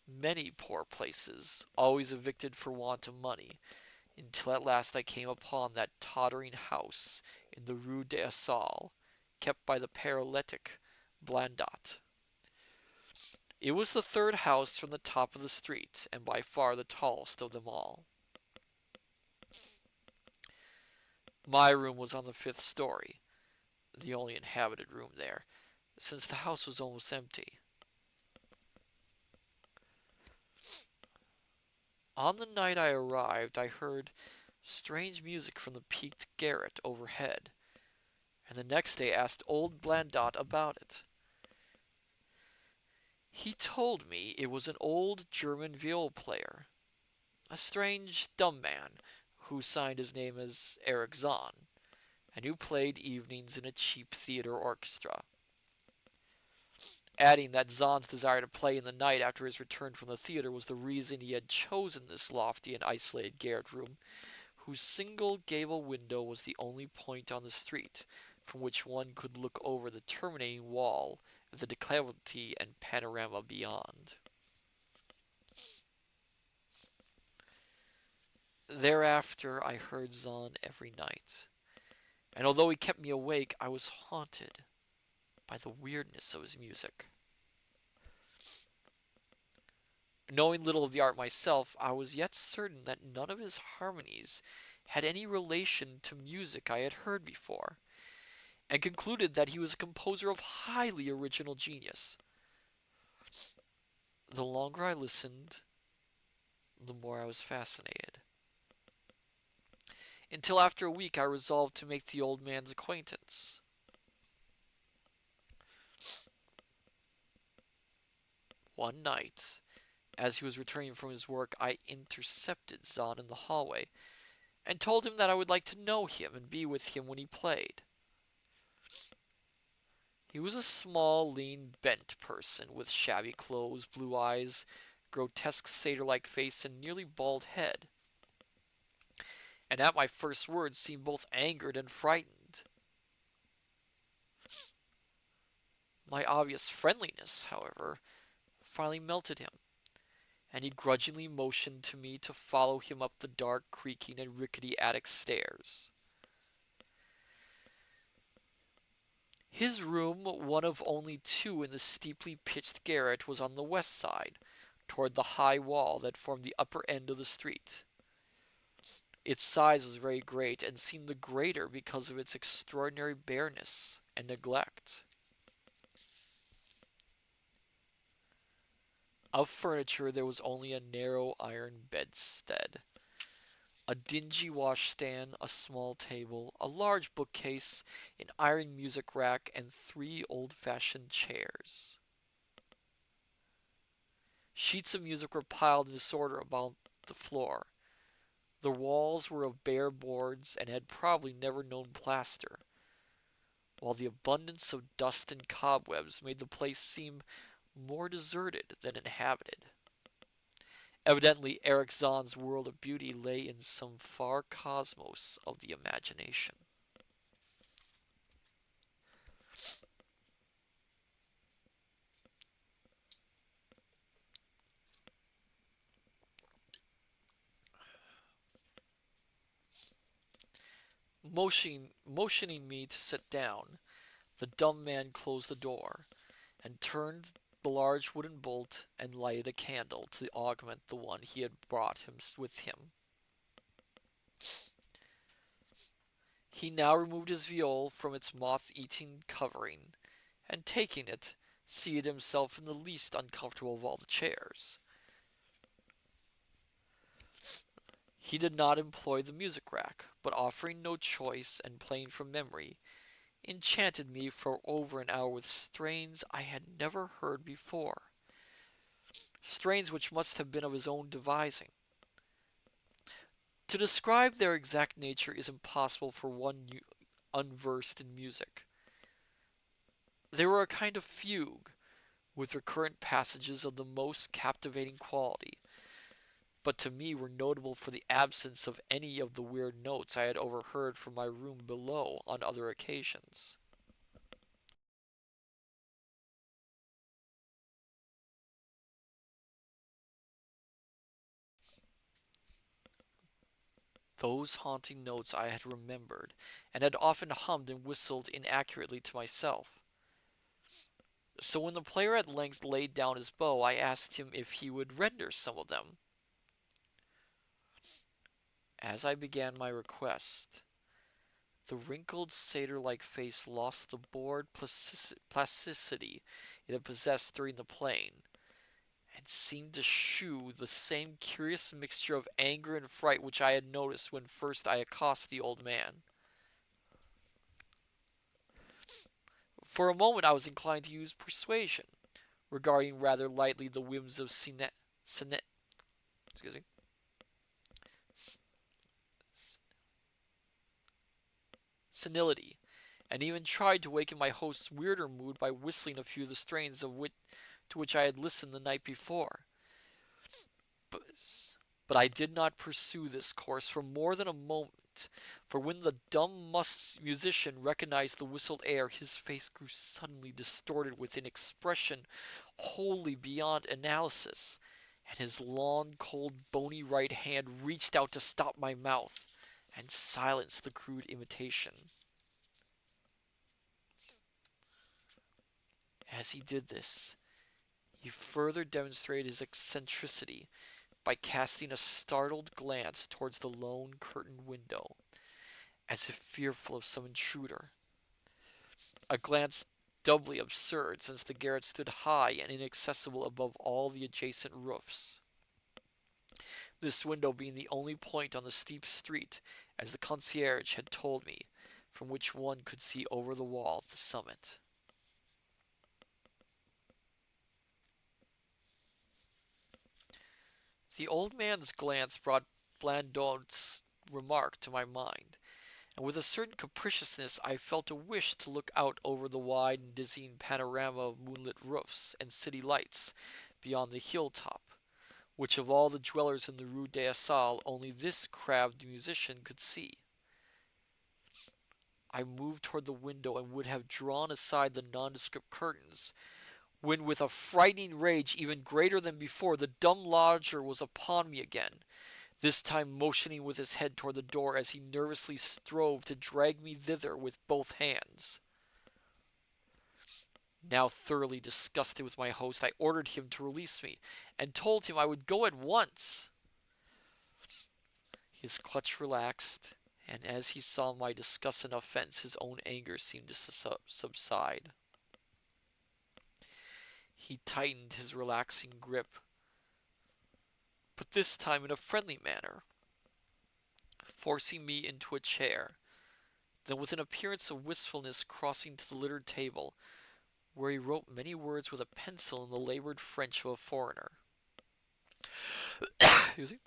many poor places, always evicted for want of money, until at last I came upon that tottering house in the Rue des Assauts, kept by the paralytic Blandot. It was the third house from the top of the street, and by far the tallest of them all. My room was on the fifth story, the only inhabited room there, since the house was almost empty. On the night I arrived, I heard strange music from the peaked garret overhead, and the next day asked old Blandot about it. He told me it was an old German viol player, a strange, dumb man, who signed his name as Eric Zahn, and who played evenings in a cheap theater orchestra, adding that Zahn's desire to play in the night after his return from the theater was the reason he had chosen this lofty and isolated garret room, whose single gable window was the only point on the street from which one could look over the terminating wall of the declivity and panorama beyond. Thereafter I heard Zahn every night, and although he kept me awake, I was haunted by the weirdness of his music. Knowing little of the art myself, I was yet certain that none of his harmonies had any relation to music I had heard before, and concluded that he was a composer of highly original genius. The longer I listened, the more I was fascinated. Until after a week I resolved to make the old man's acquaintance. One night, as he was returning from his work, I intercepted Zahn in the hallway and told him that I would like to know him and be with him when he played. He was a small, lean, bent person with shabby clothes, blue eyes, grotesque satyr-like face, and nearly bald head, and at my first words seemed both angered and frightened. My obvious friendliness, however, finally melted him, and he grudgingly motioned to me to follow him up the dark, creaking, and rickety attic stairs. His room, one of only two in the steeply pitched garret, was on the west side, toward the high wall that formed the upper end of the street. Its size was very great, and seemed the greater because of its extraordinary bareness and neglect. Of furniture there was only a narrow iron bedstead, a dingy washstand, a small table, a large bookcase, an iron music rack, and three old-fashioned chairs. Sheets of music were piled in disorder about the floor. The walls were of bare boards and had probably never known plaster, while the abundance of dust and cobwebs made the place seem more deserted than inhabited. Evidently, Eric Zahn's world of beauty lay in some far cosmos of the imagination. Motioning me to sit down, the dumb man closed the door, and turned the large wooden bolt and lighted a candle to augment the one he had brought him with him. He now removed his viol from its moth-eaten covering, and taking it, seated himself in the least uncomfortable of all the chairs. He did not employ the music rack, but offering no choice and playing from memory, enchanted me for over an hour with strains I had never heard before, strains which must have been of his own devising. To describe their exact nature is impossible for one unversed in music. They were a kind of fugue, with recurrent passages of the most captivating quality, but to me were notable for the absence of any of the weird notes I had overheard from my room below on other occasions. Those haunting notes I had remembered, and had often hummed and whistled inaccurately to myself. So when the player at length laid down his bow, I asked him if he would render some of them. As I began my request, the wrinkled satyr-like face lost the bored plasticity it had possessed during the playing, and seemed to shew the same curious mixture of anger and fright which I had noticed when first I accosted the old man. For a moment I was inclined to use persuasion, regarding rather lightly the whims of excuse me, senility, and even tried to waken my host's weirder mood by whistling a few of the strains to which I had listened the night before. But, but I did not pursue this course for more than a moment, for when the dumb musician recognized the whistled air, his face grew suddenly distorted with an expression wholly beyond analysis, and his long, cold, bony right hand reached out to stop my mouth and silence the crude imitation. As he did this, he further demonstrated his eccentricity by casting a startled glance towards the lone curtained window, as if fearful of some intruder. A glance doubly absurd, since the garret stood high and inaccessible above all the adjacent roofs, this window being the only point on the steep street, as the concierge had told me, from which one could see over the wall at the summit. The old man's glance brought Blandon's remark to my mind, and with a certain capriciousness I felt a wish to look out over the wide and dizzying panorama of moonlit roofs and city lights beyond the hilltop, which of all the dwellers in the Rue de Assal only this crabbed musician could see. I moved toward the window and would have drawn aside the nondescript curtains, when with a frightening rage even greater than before, the dumb lodger was upon me again, this time motioning with his head toward the door as he nervously strove to drag me thither with both hands. Now thoroughly disgusted with my host, I ordered him to release me, and told him I would go at once. His clutch relaxed, and as he saw my disgust and offense, his own anger seemed to subside. He tightened his relaxing grip, but this time in a friendly manner, forcing me into a chair, then with an appearance of wistfulness crossing to the littered table, where he wrote many words with a pencil in the labored French of a foreigner. Excuse me.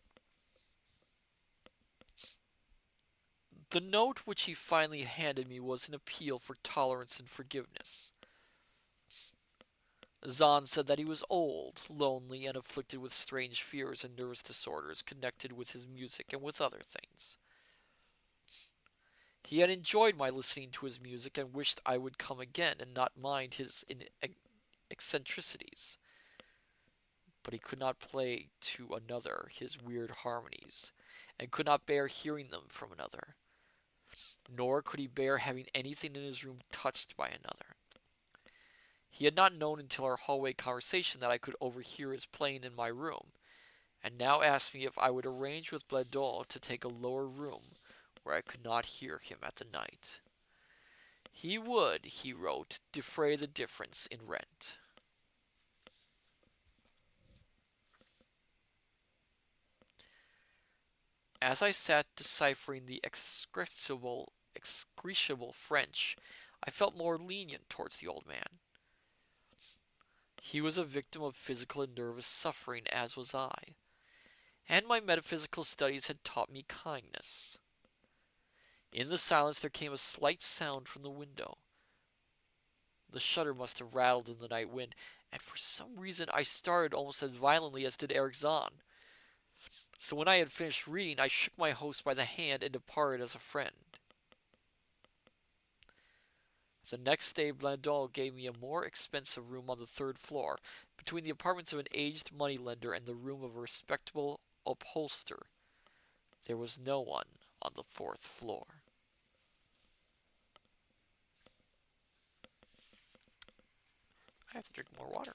The note which he finally handed me was an appeal for tolerance and forgiveness. Zahn said that he was old, lonely, and afflicted with strange fears and nervous disorders connected with his music and with other things. He had enjoyed my listening to his music and wished I would come again and not mind his eccentricities. But he could not play to another his weird harmonies, and could not bear hearing them from another. Nor could he bear having anything in his room touched by another. He had not known until our hallway conversation that I could overhear his playing in my room, and now asked me if I would arrange with Bledon to take a lower room where I could not hear him at the night. He would, he wrote, defray the difference in rent. As I sat deciphering the execrable French, I felt more lenient towards the old man. He was a victim of physical and nervous suffering, as was I, and my metaphysical studies had taught me kindness. In the silence there came a slight sound from the window. The shutter must have rattled in the night wind, and for some reason I started almost as violently as did Eric Zahn. So when I had finished reading, I shook my host by the hand and departed as a friend. The next day, Blandon gave me a more expensive room on the third floor, between the apartments of an aged moneylender and the room of a respectable upholsterer. There was no one on the fourth floor. I have to drink more water.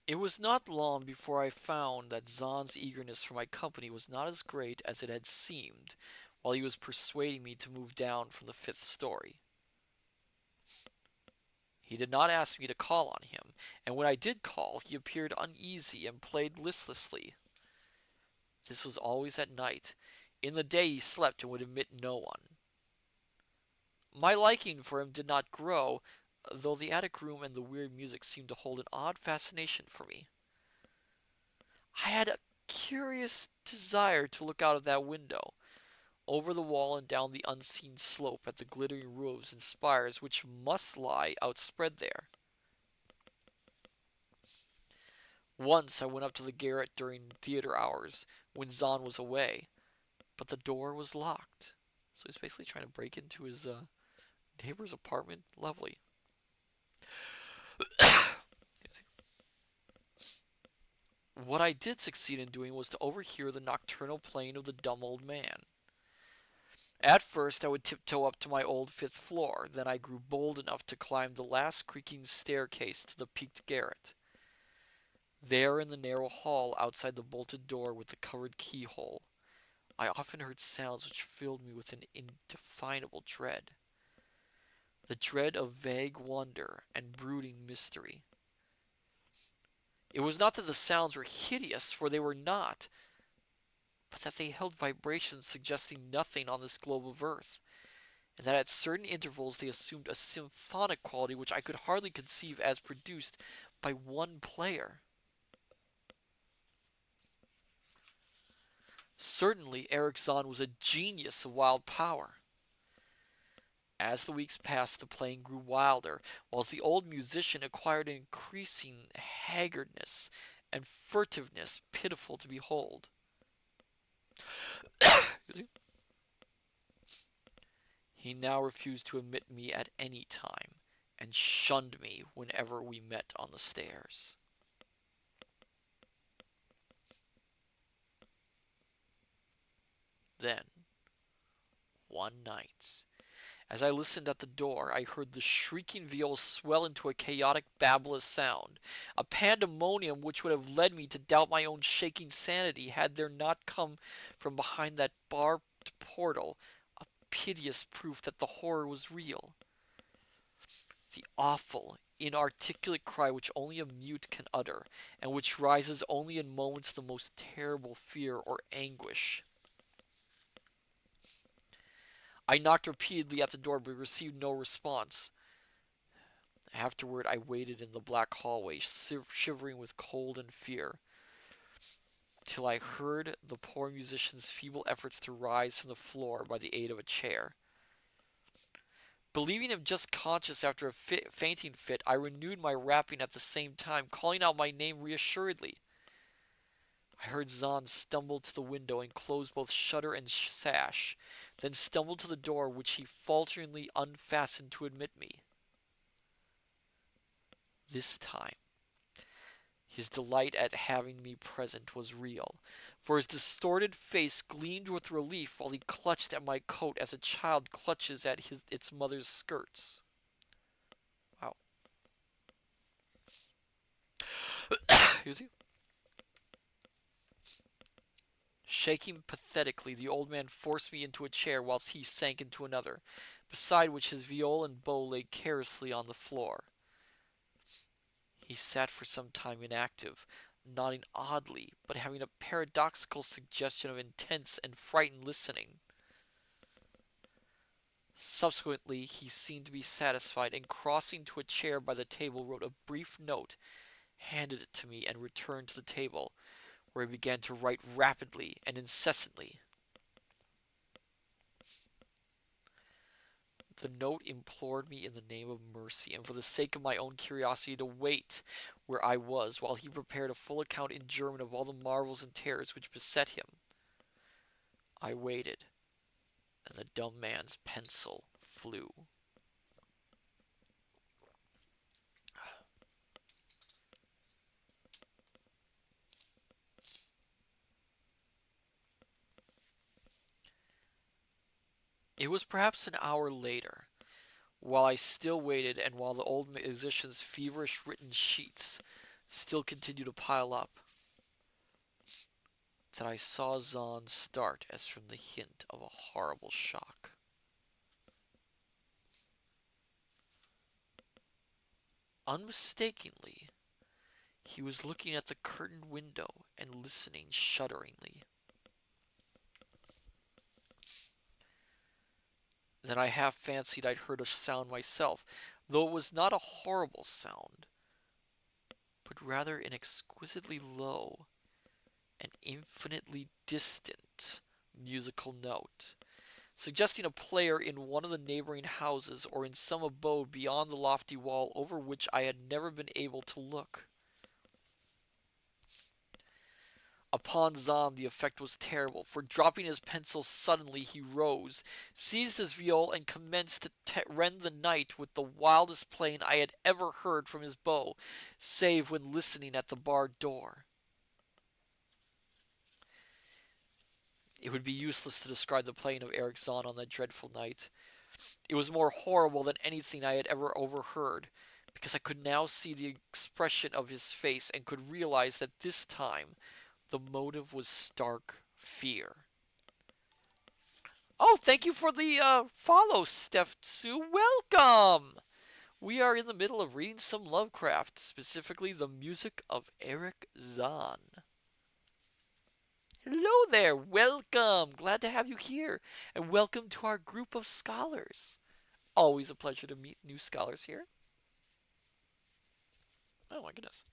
It was not long before I found that Zahn's eagerness for my company was not as great as it had seemed while he was persuading me to move down from the fifth story. He did not ask me to call on him, and when I did call, he appeared uneasy and played listlessly. This was always at night. In the day he slept and would admit no one. My liking for him did not grow, though the attic room and the weird music seemed to hold an odd fascination for me. I had a curious desire to look out of that window, over the wall and down the unseen slope at the glittering roofs and spires which must lie outspread there. Once I went up to the garret during theater hours when Zahn was away, but the door was locked. So he's basically trying to break into his neighbor's apartment. Lovely. What I did succeed in doing was to overhear the nocturnal playing of the dumb old man. At first, I would tiptoe up to my old fifth floor, then I grew bold enough to climb the last creaking staircase to the peaked garret. There, in the narrow hall outside the bolted door with the covered keyhole, I often heard sounds which filled me with an indefinable dread. The dread of vague wonder and brooding mystery. It was not that the sounds were hideous, for they were not, but that they held vibrations suggesting nothing on this globe of earth, and that at certain intervals they assumed a symphonic quality which I could hardly conceive as produced by one player. Certainly, Eric Zahn was a genius of wild power. As the weeks passed, the playing grew wilder, whilst the old musician acquired an increasing haggardness and furtiveness pitiful to behold. He now refused to admit me at any time, and shunned me whenever we met on the stairs. Then, one night, as I listened at the door, I heard the shrieking viol swell into a chaotic babble of sound, a pandemonium which would have led me to doubt my own shaking sanity had there not come from behind that barbed portal a piteous proof that the horror was real. The awful, inarticulate cry which only a mute can utter, and which rises only in moments of the most terrible fear or anguish. I knocked repeatedly at the door, but received no response. Afterward, I waited in the black hallway, shivering with cold and fear, till I heard the poor musician's feeble efforts to rise from the floor by the aid of a chair. Believing him just conscious after a fainting fit, I renewed my rapping at the same time, calling out my name reassuredly. I heard Zahn stumble to the window and close both shutter and sash, then stumble to the door, which he falteringly unfastened to admit me. This time, his delight at having me present was real, for his distorted face gleamed with relief while he clutched at my coat as a child clutches at its mother's skirts. Wow. Excuse me. Shaking pathetically, the old man forced me into a chair whilst he sank into another, beside which his viol and bow lay carelessly on the floor. He sat for some time inactive, nodding oddly, but having a paradoxical suggestion of intense and frightened listening. Subsequently, he seemed to be satisfied, and crossing to a chair by the table, wrote a brief note, handed it to me, and returned to the table, where he began to write rapidly and incessantly. The note implored me in the name of mercy, and for the sake of my own curiosity, to wait where I was, while he prepared a full account in German of all the marvels and terrors which beset him. I waited, and the dumb man's pencil flew. It was perhaps an hour later, while I still waited and while the old musician's feverish written sheets still continued to pile up, that I saw Zahn start as from the hint of a horrible shock. Unmistakably, he was looking at the curtained window and listening shudderingly. Then I half fancied I'd heard a sound myself, though it was not a horrible sound, but rather an exquisitely low and infinitely distant musical note, suggesting a player in one of the neighboring houses or in some abode beyond the lofty wall over which I had never been able to look. Upon Zahn the effect was terrible, for dropping his pencil suddenly he rose, seized his viol, and commenced to rend the night with the wildest playing I had ever heard from his bow, save when listening at the barred door. It would be useless to describe the playing of Erich Zahn on that dreadful night. It was more horrible than anything I had ever overheard, because I could now see the expression of his face and could realize that this time the motive was stark fear. Oh, thank you for the follow, Steph Sue. Welcome! We are in the middle of reading some Lovecraft, specifically the music of Erich Zahn. Hello there, welcome! Glad to have you here, and welcome to our group of scholars. Always a pleasure to meet new scholars here. Oh my goodness.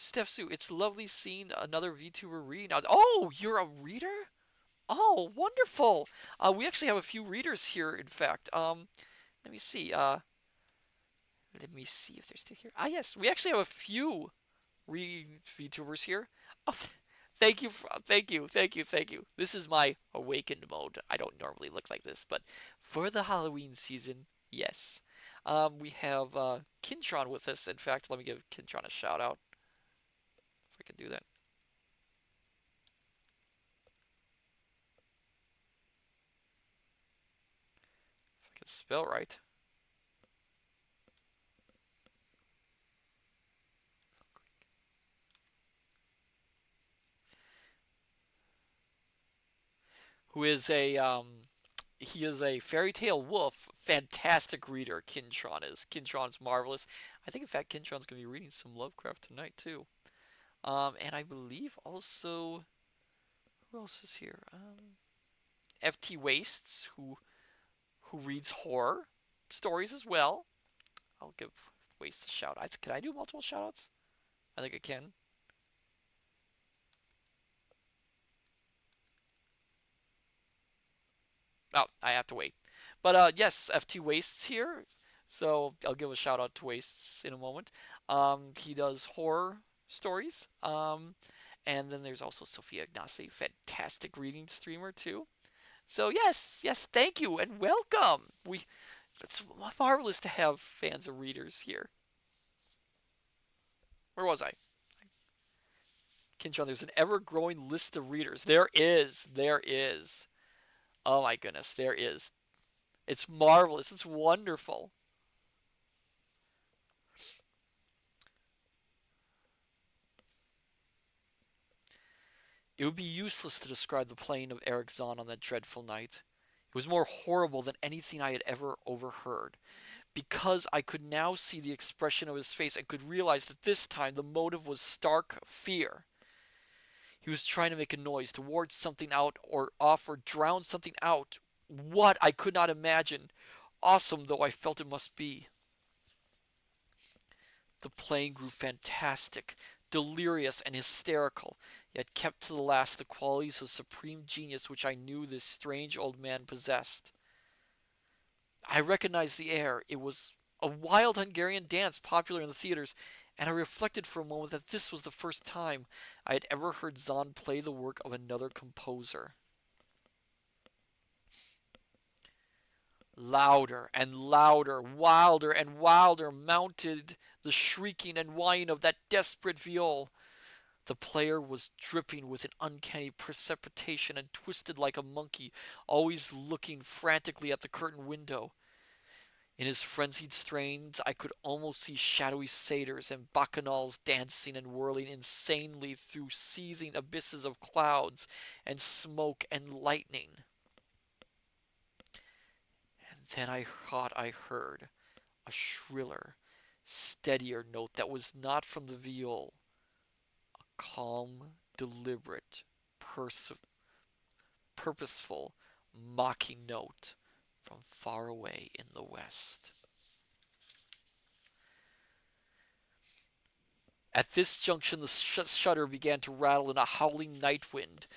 Steph Sue, it's lovely seeing another VTuber reading. Oh, you're a reader? Oh, wonderful. We actually have a few readers here, in fact. Let me see. Let me see if they're still here. Ah, yes, we actually have a few reading VTubers here. Oh, thank you, thank you. This is my awakened mode. I don't normally look like this, but for the Halloween season, yes. We have Kintron with us. In fact, let me give Kintron a shout out if I can do that. If I can spell right. Who is a he is a fairy tale wolf. Fantastic reader. Kintron is. Kintron's marvelous. I think in fact Kintron's gonna be reading some Lovecraft tonight too. And I believe also who else is here? FT Wastes, who reads horror stories as well. I'll give Wastes a shout out. Can I do multiple shout outs? I think I can. Oh, I have to wait. But yes, FT Wastes here. So I'll give a shout out to Wastes in a moment. He does horror stories. And then there's also Sophia Ignacy, fantastic reading streamer too. So yes, thank you and welcome. It's marvelous to have fans of readers here. Where was I? Kinchon, there's an ever-growing list of readers. There is. Oh my goodness, there is. It's marvelous. It's wonderful. It would be useless to describe the playing of Erich Zahn on that dreadful night. It was more horrible than anything I had ever overheard, because I could now see the expression of his face and could realize that this time the motive was stark fear. He was trying to make a noise, to ward something out or off or drown something out. What? I could not imagine, awesome though I felt it must be. The playing grew fantastic, delirious, and hysterical, yet kept to the last the qualities of supreme genius which I knew this strange old man possessed. I recognized the air. It was a wild Hungarian dance popular in the theaters, and I reflected for a moment that this was the first time I had ever heard Zahn play the work of another composer. Louder and louder, wilder and wilder mounted the shrieking and whining of that desperate viol. The player was dripping with an uncanny precipitation and twisted like a monkey, always looking frantically at the curtained window. In his frenzied strains, I could almost see shadowy satyrs and bacchanals dancing and whirling insanely through seething abysses of clouds and smoke and lightning. And then I thought I heard a shriller, steadier note that was not from the viol. A calm, deliberate, purposeful, mocking note from far away in the west. At this junction, the shutter began to rattle in a howling night wind,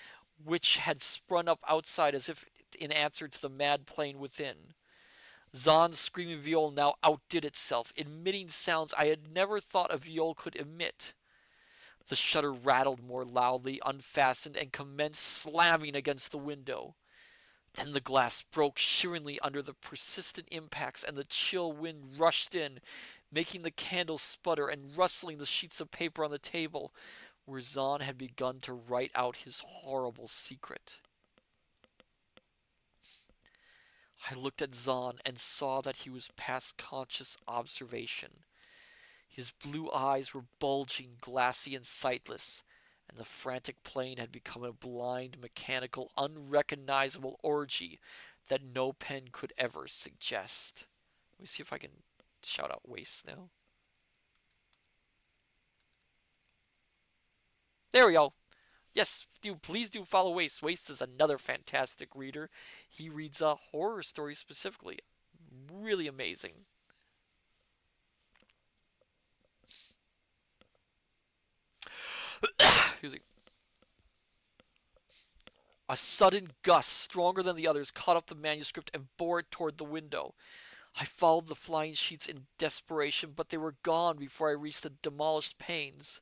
which had sprung up outside as if in answer to the mad playing within. Zahn's screaming viol now outdid itself, emitting sounds I had never thought a viol could emit. The shutter rattled more loudly, unfastened, and commenced slamming against the window. Then the glass broke shiveringly under the persistent impacts, and the chill wind rushed in, making the candles sputter and rustling the sheets of paper on the table, where Zahn had begun to write out his horrible secret. I looked at Zahn and saw that he was past conscious observation. His blue eyes were bulging, glassy, and sightless, and the frantic playing had become a blind, mechanical, unrecognizable orgy that no pen could ever suggest. Let me see if I can shout out Waste now. There we go. Yes, please do follow Waste. Waste is another fantastic reader. He reads horror stories specifically. Really amazing. Excuse me. A sudden gust, stronger than the others, caught up the manuscript and bore it toward the window. I followed the flying sheets in desperation, but they were gone before I reached the demolished panes.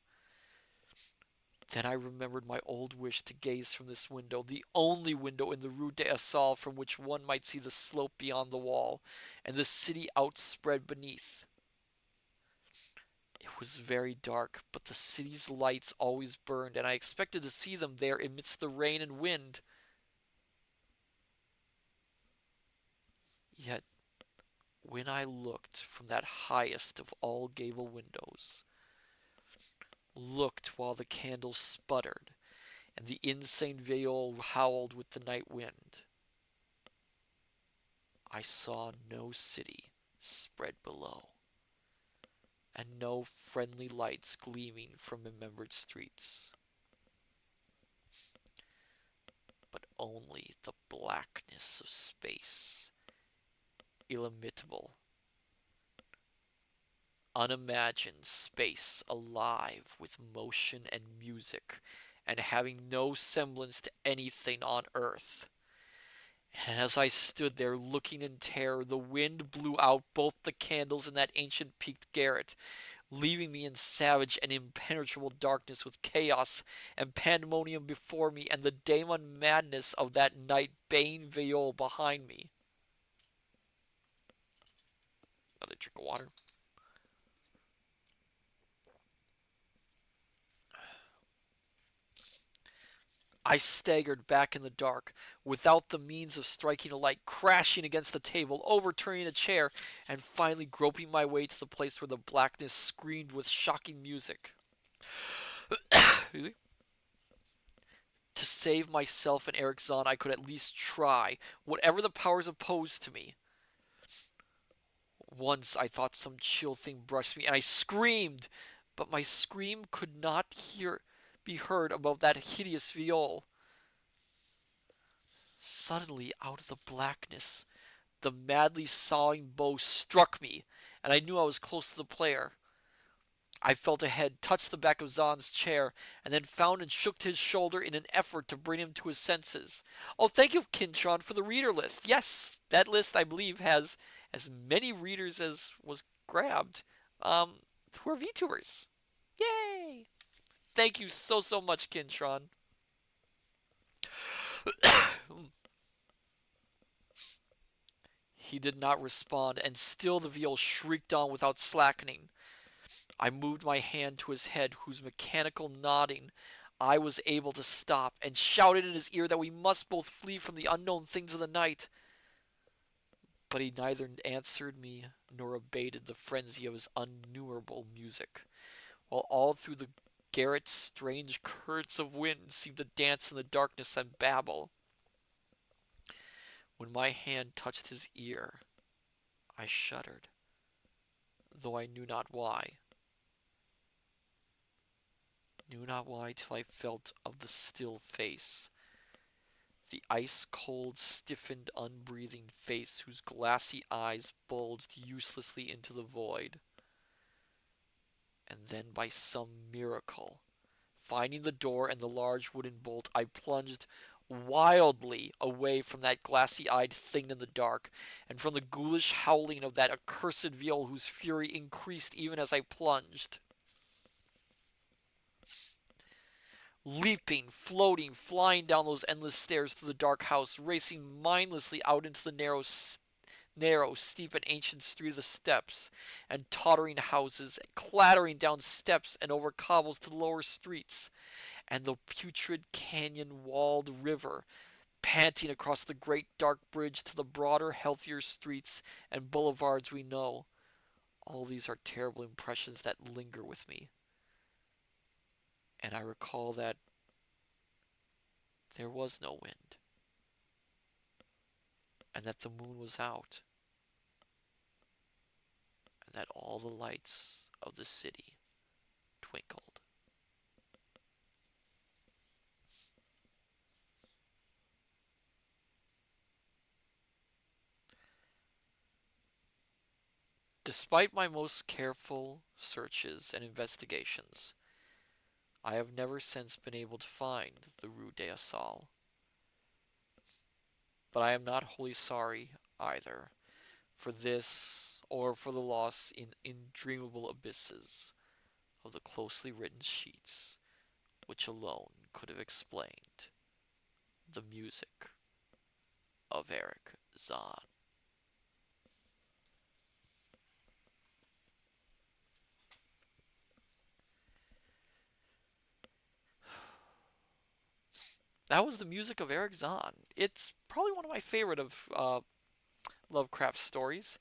Then I remembered my old wish to gaze from this window, the only window in the Rue d'Assal from which one might see the slope beyond the wall, and the city outspread beneath. It was very dark, but the city's lights always burned, and I expected to see them there amidst the rain and wind. Yet, when I looked from that highest of all gable windows, looked while the candles sputtered and the insane viol howled with the night wind, I saw no city spread below, and no friendly lights gleaming from remembered streets, but only the blackness of space, illimitable, unimagined space alive with motion and music, and having no semblance to anything on earth. And as I stood there looking in terror, the wind blew out both the candles in that ancient peaked garret, leaving me in savage and impenetrable darkness with chaos and pandemonium before me and the daemon madness of that night baying viol behind me. Another drink of water. I staggered back in the dark, without the means of striking a light, crashing against the table, overturning a chair, and finally groping my way to the place where the blackness screamed with shocking music. To save myself and Eric Zahn, I could at least try, whatever the powers opposed to me. Once I thought some chill thing brushed me, and I screamed, but my scream could not be heard above that hideous viol. Suddenly, out of the blackness, the madly sawing bow struck me, and I knew I was close to the player. I felt a head touch the back of Zahn's chair, and then found and shook his shoulder in an effort to bring him to his senses. Oh, thank you, Kintron, for the reader list. Yes, that list, I believe, has as many readers as was grabbed. who are VTubers. Yay! Thank you so much, Kintron. He did not respond, and still the viol shrieked on without slackening. I moved my hand to his head, whose mechanical nodding I was able to stop, and shouted in his ear that we must both flee from the unknown things of the night. But he neither answered me nor abated the frenzy of his innumerable music, while all through the garret strange currents of wind seemed to dance in the darkness and babble. When my hand touched his ear, I shuddered, though I knew not why. Knew not why till I felt of the still face, the ice-cold, stiffened, unbreathing face whose glassy eyes bulged uselessly into the void. And then by some miracle, finding the door and the large wooden bolt, I plunged wildly away from that glassy-eyed thing in the dark, and from the ghoulish howling of that accursed viol whose fury increased even as I plunged. Leaping, floating, flying down those endless stairs to the dark house, racing mindlessly out into the narrow, steep, and ancient street of steps and tottering houses, clattering down steps and over cobbles to the lower streets, and the putrid canyon-walled river, panting across the great dark bridge to the broader, healthier streets and boulevards we know. All these are terrible impressions that linger with me. And I recall that there was no wind, and that the moon was out, and that all the lights of the city twinkled. Despite my most careful searches and investigations, I have never since been able to find the Rue de Assal. But I am not wholly sorry, either, for this or for the loss in indreamable abysses of the closely written sheets, which alone could have explained the music of Eric Zahn. That was the music of Eric Zahn. It's probably one of my favorite of Lovecraft stories.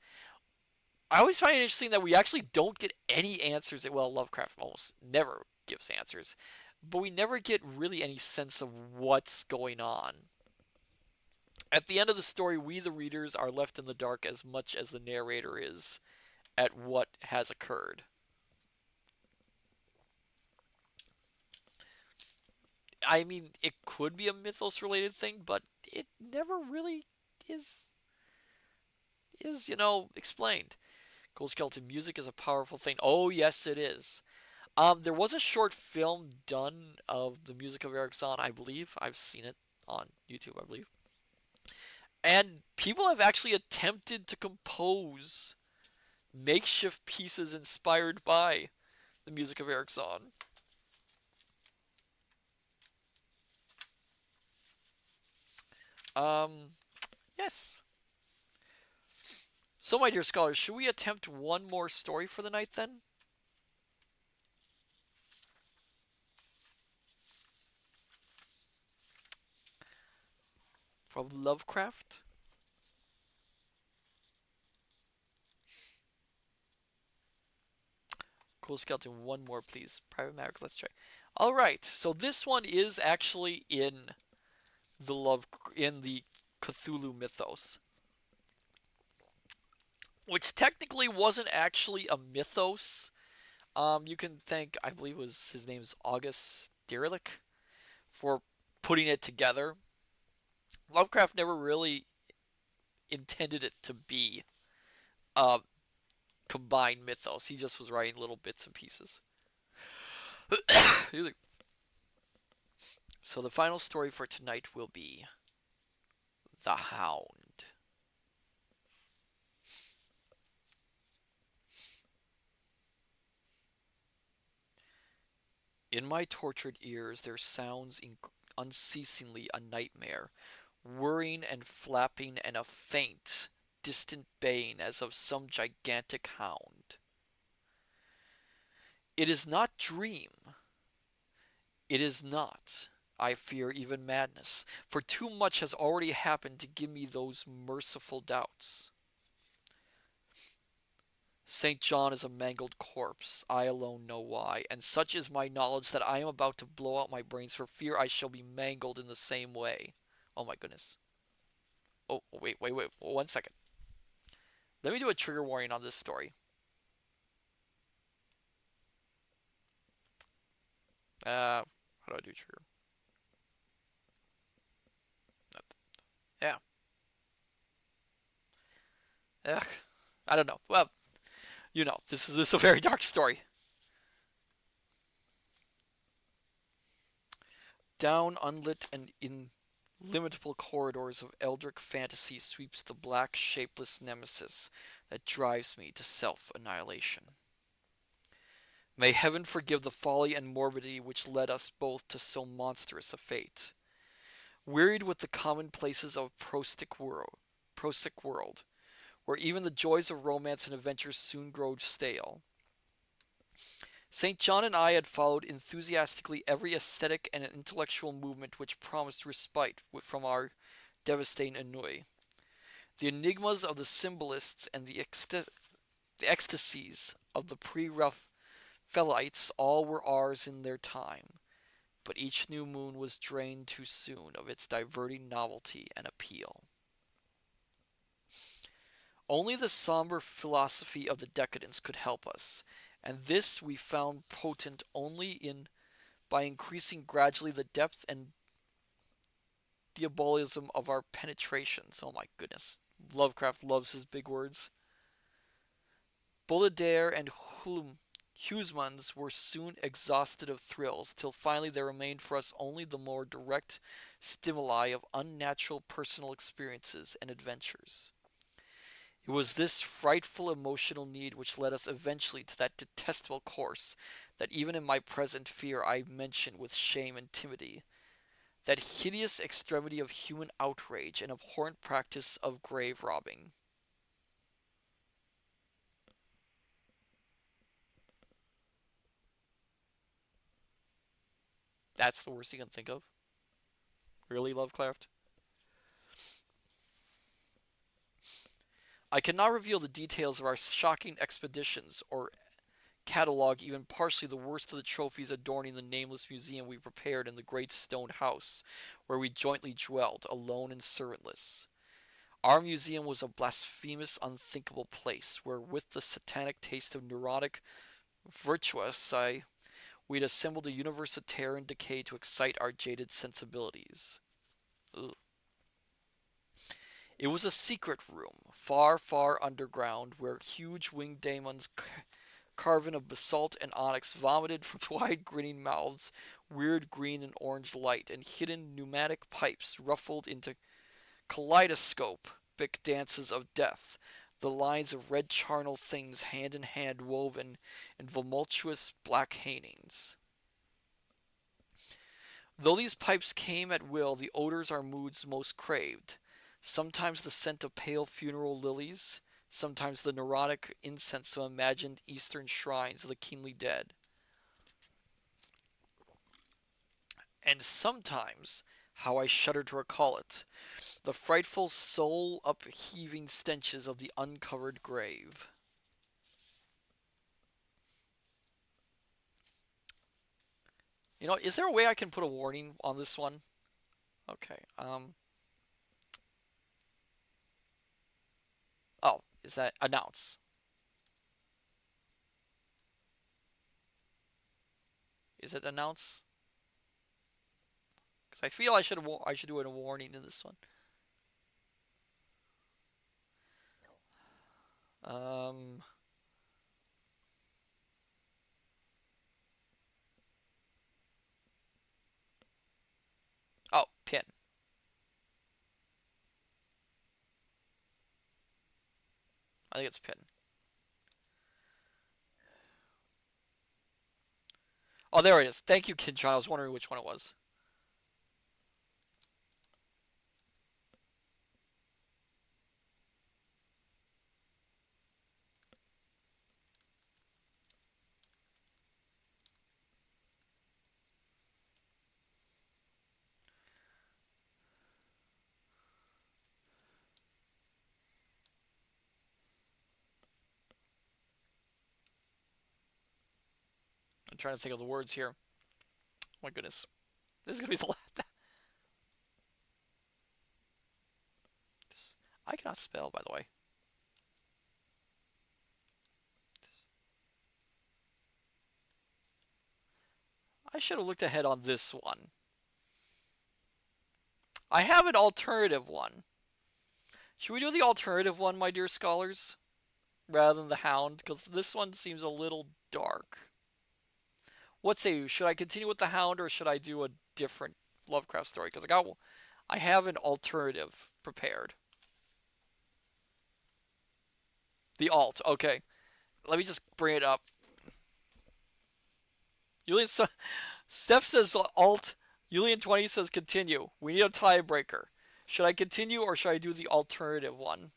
I always find it interesting that we actually don't get any answers. Well, Lovecraft almost never gives answers, but we never get really any sense of what's going on. At the end of the story, we, the readers, are left in the dark as much as the narrator is at what has occurred. I mean, it could be a mythos related thing, but it never really is explained. Cold Skeleton music is a powerful thing. Oh, yes, it is. There was a short film done of the music of Eric Zahn, I believe. I've seen it on YouTube, I believe. And people have actually attempted to compose makeshift pieces inspired by the music of Eric Zahn. Um, yes. So, my dear scholars, should we attempt one more story for the night then? From Lovecraft? Cool Skeleton, one more, please. Private Maverick, let's try. All right, so this one is actually in the Cthulhu mythos, which technically wasn't actually a mythos. You can thank, I believe it was his name's August Derelict, for putting it together. Lovecraft never really intended it to be a combined mythos. He just was writing little bits and pieces. So the final story for tonight will be The Hound. In my tortured ears there sounds unceasingly a nightmare, whirring and flapping and a faint, distant baying as of some gigantic hound. It is not dream. It is not, I fear, even madness, for too much has already happened to give me those merciful doubts. St. John is a mangled corpse, I alone know why, and such is my knowledge that I am about to blow out my brains for fear I shall be mangled in the same way. Oh my goodness. Oh, wait, 1 second. Let me do a trigger warning on this story. How do I do trigger? Yeah. Ugh. I don't know. Well, this is a very dark story. Down unlit and illimitable corridors of eldritch fantasy sweeps the black, shapeless nemesis that drives me to self-annihilation. May heaven forgive the folly and morbidity which led us both to so monstrous a fate. Wearied with the commonplaces of prosaic world, where even the joys of romance and adventure soon grow stale, St. John and I had followed enthusiastically every aesthetic and intellectual movement which promised respite from our devastating ennui. The enigmas of the symbolists and the ecstasies of the pre-Raphaelites all were ours in their time, but each new moon was drained too soon of its diverting novelty and appeal. Only the somber philosophy of the decadence could help us, and this we found potent only in by increasing gradually the depth and diabolism of our penetrations. Oh my goodness. Lovecraft loves his big words. Baudelaire and Huysmans were soon exhausted of thrills, till finally there remained for us only the more direct stimuli of unnatural personal experiences and adventures. It was this frightful emotional need which led us eventually to that detestable course that even in my present fear I mention with shame and timidity, that hideous extremity of human outrage and abhorrent practice of grave robbing. That's the worst you can think of? Really, Lovecraft? I cannot reveal the details of our shocking expeditions or catalog even partially the worst of the trophies adorning the nameless museum we prepared in the great stone house where we jointly dwelt, alone and servantless. Our museum was a blasphemous, unthinkable place where, with the satanic taste of neurotic virtuosi, we'd assembled a universe of terror and decay to excite our jaded sensibilities. Ugh. It was a secret room, far, far underground, where huge winged daemons carven of basalt and onyx vomited from wide grinning mouths weird green and orange light, and hidden pneumatic pipes ruffled into kaleidoscopic dances of death, the lines of red charnel things hand in hand woven in voluptuous black hangings. Though these pipes came at will, the odors our moods most craved, sometimes the scent of pale funeral lilies, sometimes the neurotic incense of imagined eastern shrines of the keenly dead, and sometimes, how I shudder to recall it, the frightful soul upheaving stenches of the uncovered grave. Is there a way I can put a warning on this one? Okay. Oh, is that announce? Is it announce? Because I feel I should do a warning in this one. Um. Oh, pin. I think it's pin. Oh, there it is. Thank you, Kinchon. I was wondering which one it was. I'm trying to think of the words here. Oh my goodness. This is going to be the last. I cannot spell, by the way. I should have looked ahead on this one. I have an alternative one. Should we do the alternative one, my dear scholars? Rather than the Hound? Because this one seems a little dark. What say you? Should I continue with the Hound or should I do a different Lovecraft story? Because I have an alternative prepared. The alt. Okay. Let me just bring it up. Julian, Steph says alt. Julian20 says continue. We need a tiebreaker. Should I continue or should I do the alternative one?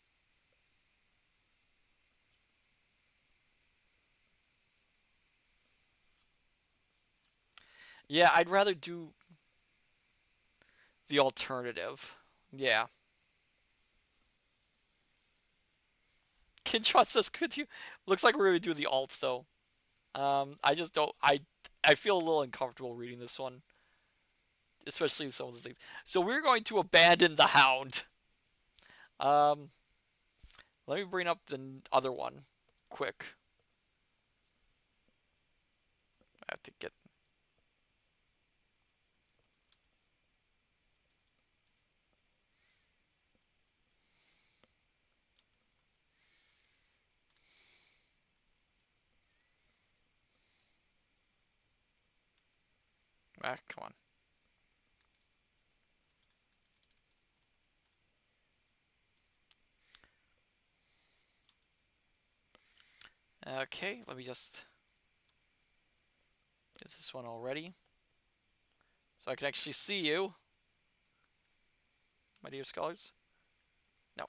Yeah, I'd rather do the alternative. Yeah. Kinshot says continue. Looks like we're gonna do the alt though. I just don't. I feel a little uncomfortable reading this one, especially some of the things. So we're going to abandon the Hound. Um, Let me bring up the other one, quick. I have to get. Come on. Okay, let me just get this one already, so I can actually see you, my dear scholars. No.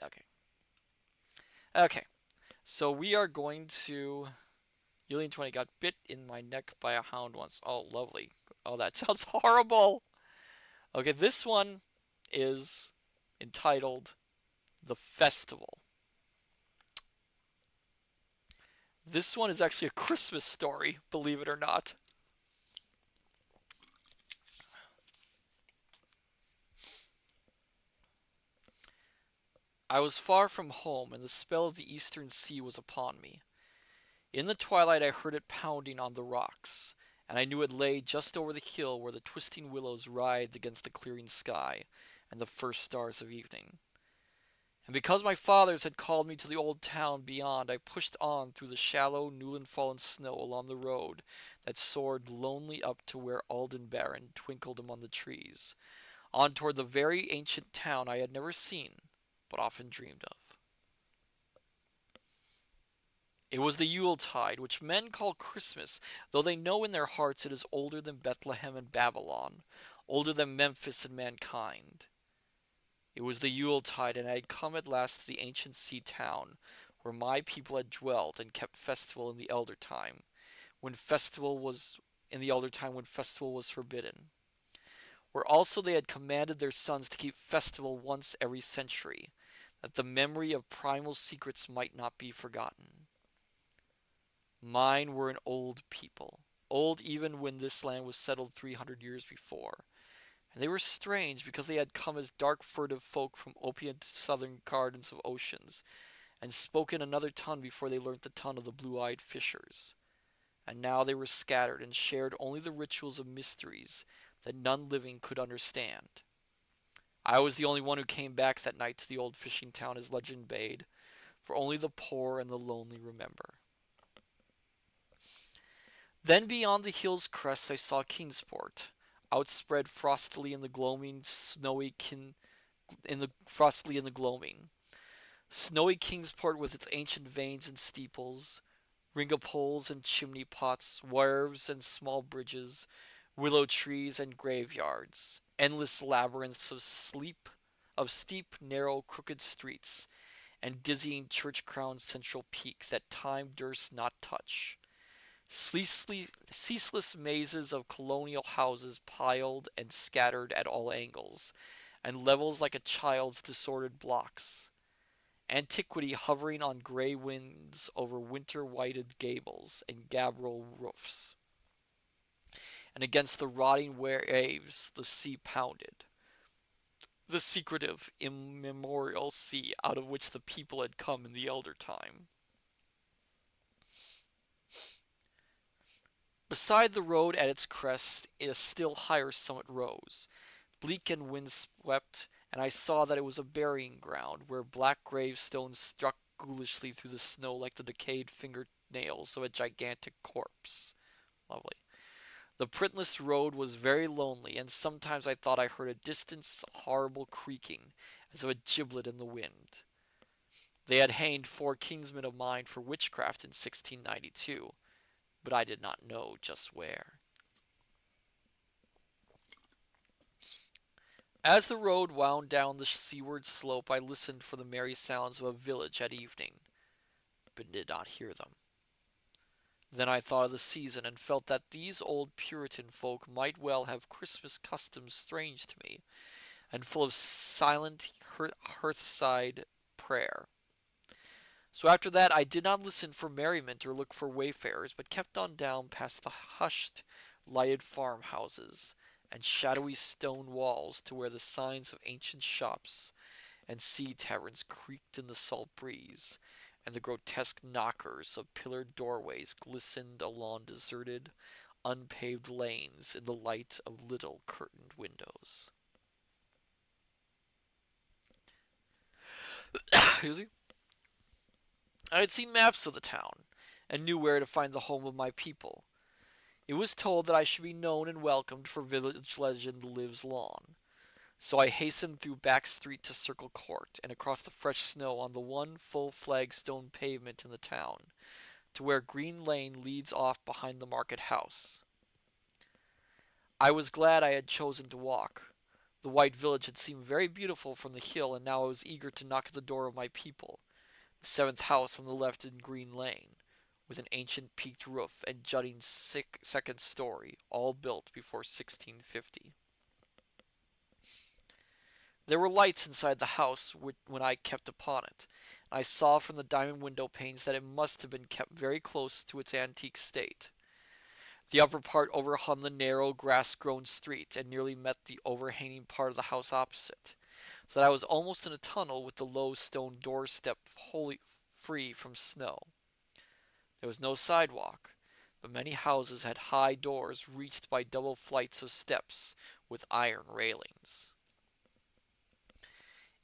Okay. Okay. So we are going to. Julian20 got bit in my neck by a hound once. Oh, lovely. Oh, that sounds horrible. Okay, this one is entitled The Festival. This one is actually a Christmas story, believe it or not. I was far from home, and the spell of the eastern sea was upon me. In the twilight I heard it pounding on the rocks, and I knew it lay just over the hill where the twisting willows writhed against the clearing sky and the first stars of evening. And because my fathers had called me to the old town beyond, I pushed on through the shallow, newly-fallen snow along the road that soared lonely up to where Aldenbaran twinkled among the trees, on toward the very ancient town I had never seen, but often dreamed of. It was the Yuletide, which men call Christmas, though they know in their hearts it is older than Bethlehem and Babylon, older than Memphis and mankind. It was the Yuletide, and I had come at last to the ancient sea town, where my people had dwelt and kept festival in the elder time, when festival was forbidden. Where also they had commanded their sons to keep festival once every century, that the memory of primal secrets might not be forgotten. Mine were an old people, old even when this land was settled 300 years before. And they were strange because they had come as dark furtive folk from opiate southern gardens of oceans, and spoken another tongue before they learnt the tongue of the blue-eyed fishers. And now they were scattered and shared only the rituals of mysteries that none living could understand. I was the only one who came back that night to the old fishing town as legend bade, for only the poor and the lonely remember. Then beyond the hill's crest I saw Kingsport, outspread frostily in the gloaming, Snowy Kingsport with its ancient vanes and steeples, ring of poles and chimney pots, wharves and small bridges, willow trees and graveyards, endless labyrinths of steep, narrow, crooked streets, and dizzying church-crowned central peaks that time durst not touch. Ceaseless mazes of colonial houses piled and scattered at all angles, and levels like a child's disordered blocks. Antiquity hovering on gray winds over winter-whited gables and gabrel roofs, and against the rotting waves the sea pounded. The secretive, immemorial sea out of which the people had come in the elder time. Beside the road at its crest, a still higher summit rose, bleak and windswept, and I saw that it was a burying ground where black gravestones struck ghoulishly through the snow like the decayed fingernails of a gigantic corpse. Lovely. The printless road was very lonely, and sometimes I thought I heard a distant, horrible creaking, as of a giblet in the wind. They had hanged 4 kinsmen of mine for witchcraft in 1692, but I did not know just where. As the road wound down the seaward slope, I listened for the merry sounds of a village at evening, but did not hear them. Then I thought of the season, and felt that these old Puritan folk might well have Christmas customs strange to me, and full of silent hearthside prayer. So after that I did not listen for merriment or look for wayfarers, but kept on down past the hushed, lighted farmhouses and shadowy stone walls to where the signs of ancient shops and sea taverns creaked in the salt breeze, and the grotesque knockers of pillared doorways glistened along deserted, unpaved lanes in the light of little curtained windows. Excuse me. I had seen maps of the town, and knew where to find the home of my people. It was told that I should be known and welcomed, for village legend lives long. So I hastened through back street to Circle Court, and across the fresh snow on the one full flagstone pavement in the town, to where Green Lane leads off behind the market house. I was glad I had chosen to walk. The white village had seemed very beautiful from the hill, and now I was eager to knock at the door of my people, the 7th house on the left in Green Lane, with an ancient peaked roof and jutting second story, all built before 1650. There were lights inside the house when I kept upon it, and I saw from the diamond window panes that it must have been kept very close to its antique state. The upper part overhung the narrow, grass-grown street, and nearly met the overhanging part of the house opposite, so that I was almost in a tunnel with the low stone doorstep wholly free from snow. There was no sidewalk, but many houses had high doors reached by double flights of steps with iron railings.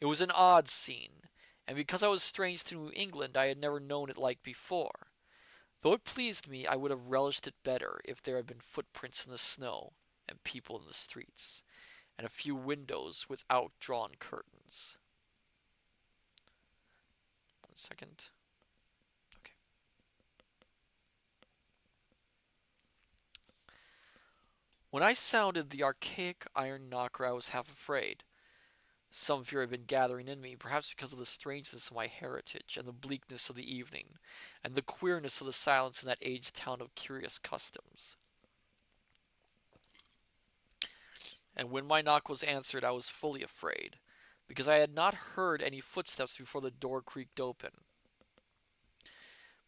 It was an odd scene, and because I was strange to New England I had never known it like before. Though it pleased me, I would have relished it better if there had been footprints in the snow, and people in the streets, and a few windows without drawn curtains. 1 second. Okay. When I sounded the archaic iron knocker, I was half afraid. Some fear had been gathering in me, perhaps because of the strangeness of my heritage, and the bleakness of the evening, and the queerness of the silence in that aged town of curious customs. And when my knock was answered, I was fully afraid, because I had not heard any footsteps before the door creaked open.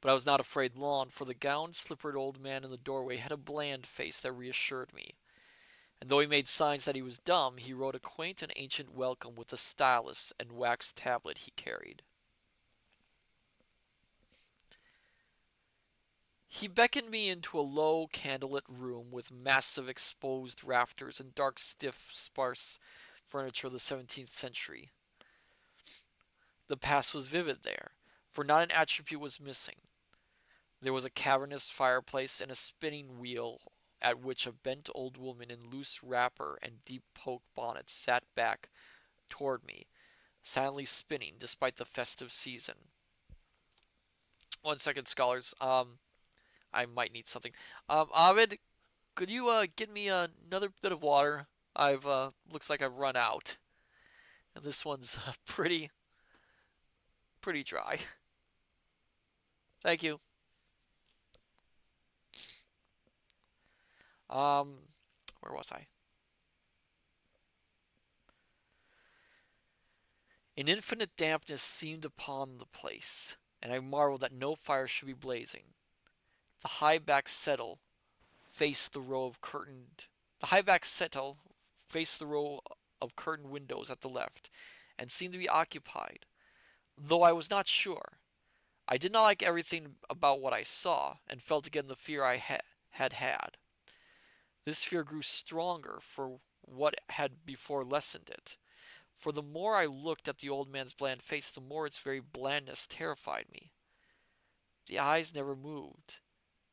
But I was not afraid long, for the gowned, slippered old man in the doorway had a bland face that reassured me, and though he made signs that he was dumb, he wrote a quaint and ancient welcome with the stylus and wax tablet he carried. He beckoned me into a low, candlelit room with massive exposed rafters and dark, stiff, sparse furniture of the 17th century. The past was vivid there, for not an attribute was missing. There was a cavernous fireplace and a spinning wheel at which a bent old woman in loose wrapper and deep poke bonnet sat back toward me, silently spinning despite the festive season. 1 second, scholars. I might need something. Ovid, could you get me another bit of water? I've looks like I've run out, and this one's pretty dry. Thank you. Um, where was I? An infinite dampness seemed upon the place, and I marveled that no fire should be blazing. The high back settle faced the row of curtained. The high back settle faced the row of curtained windows at the left, and seemed to be occupied, though I was not sure. I did not like everything about what I saw, and felt again the fear I had had. This fear grew stronger for what had before lessened it. For the more I looked at the old man's bland face, the more its very blandness terrified me. The eyes never moved,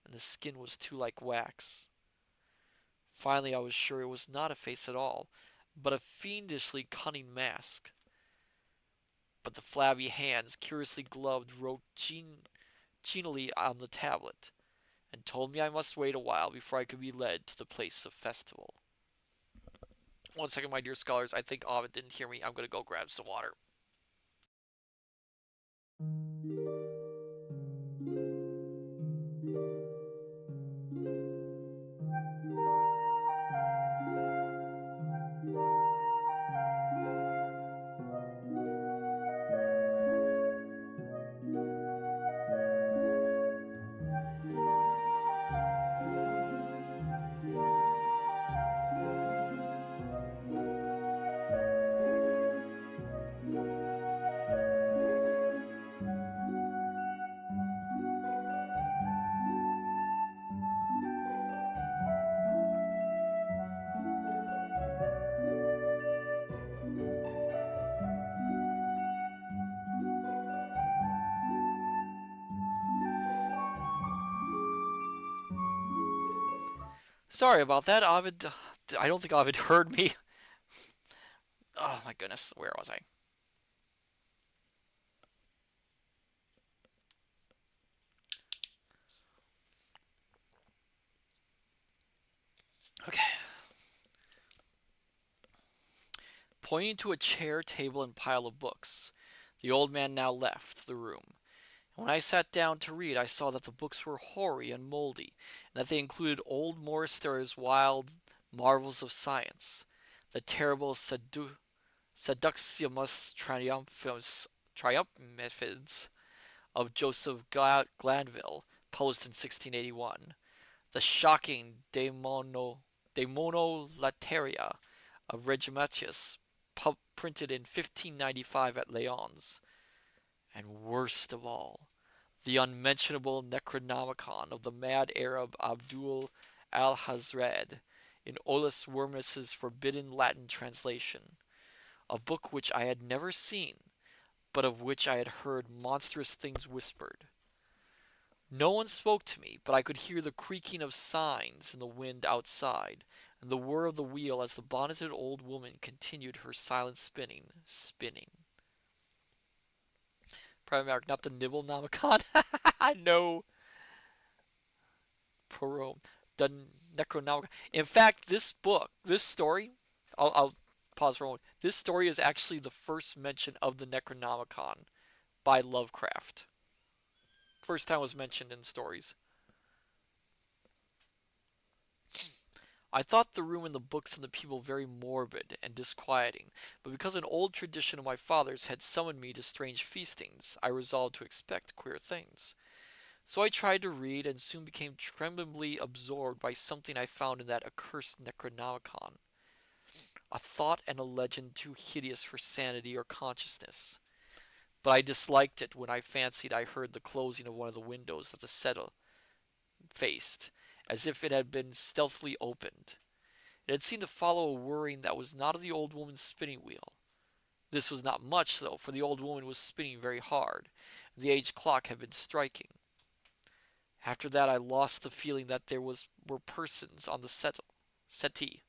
and the skin was too like wax. Finally, I was sure it was not a face at all, but a fiendishly cunning mask. But the flabby hands, curiously gloved, wrote genially on the tablet, and told me I must wait a while before I could be led to the place of festival. One second, my dear scholars. I think Ovid didn't hear me. I'm going to go grab some water. Sorry about that, Ovid. I don't think Ovid heard me. Oh my goodness, where was I? Okay. Pointing to a chair, table, and pile of books, the old man now left the room. And when I sat down to read, I saw that the books were hoary and moldy, and that they included old Morris Story's wild marvels of science, the terrible Seductimus Triumphids of Joseph Glanville, published in 1681, the shocking Daemonolateria of Regimatius, printed in 1595 at Lyons, and worst of all, the unmentionable Necronomicon of the mad Arab Abdul al-Hazred in Olus Wormus's forbidden Latin translation, a book which I had never seen, but of which I had heard monstrous things whispered. No one spoke to me, but I could hear the creaking of signs in the wind outside, and the whir of the wheel as the bonneted old woman continued her silent spinning. Private Mark, not the Nibble Nomicon. No, Poro, the Necronomicon. In fact, this story, I'll pause for a moment. This story is actually the first mention of the Necronomicon by Lovecraft. First time it was mentioned in stories. I thought the room and the books and the people very morbid and disquieting, but because an old tradition of my father's had summoned me to strange feastings, I resolved to expect queer things. So I tried to read, and soon became tremblingly absorbed by something I found in that accursed Necronomicon. A thought and a legend too hideous for sanity or consciousness. But I disliked it when I fancied I heard the closing of one of the windows that the settle faced, as if it had been stealthily opened. It had seemed to follow a whirring that was not of the old woman's spinning wheel. This was not much, though, for the old woman was spinning very hard, and the age clock had been striking. After that I lost the feeling that were persons on the settee,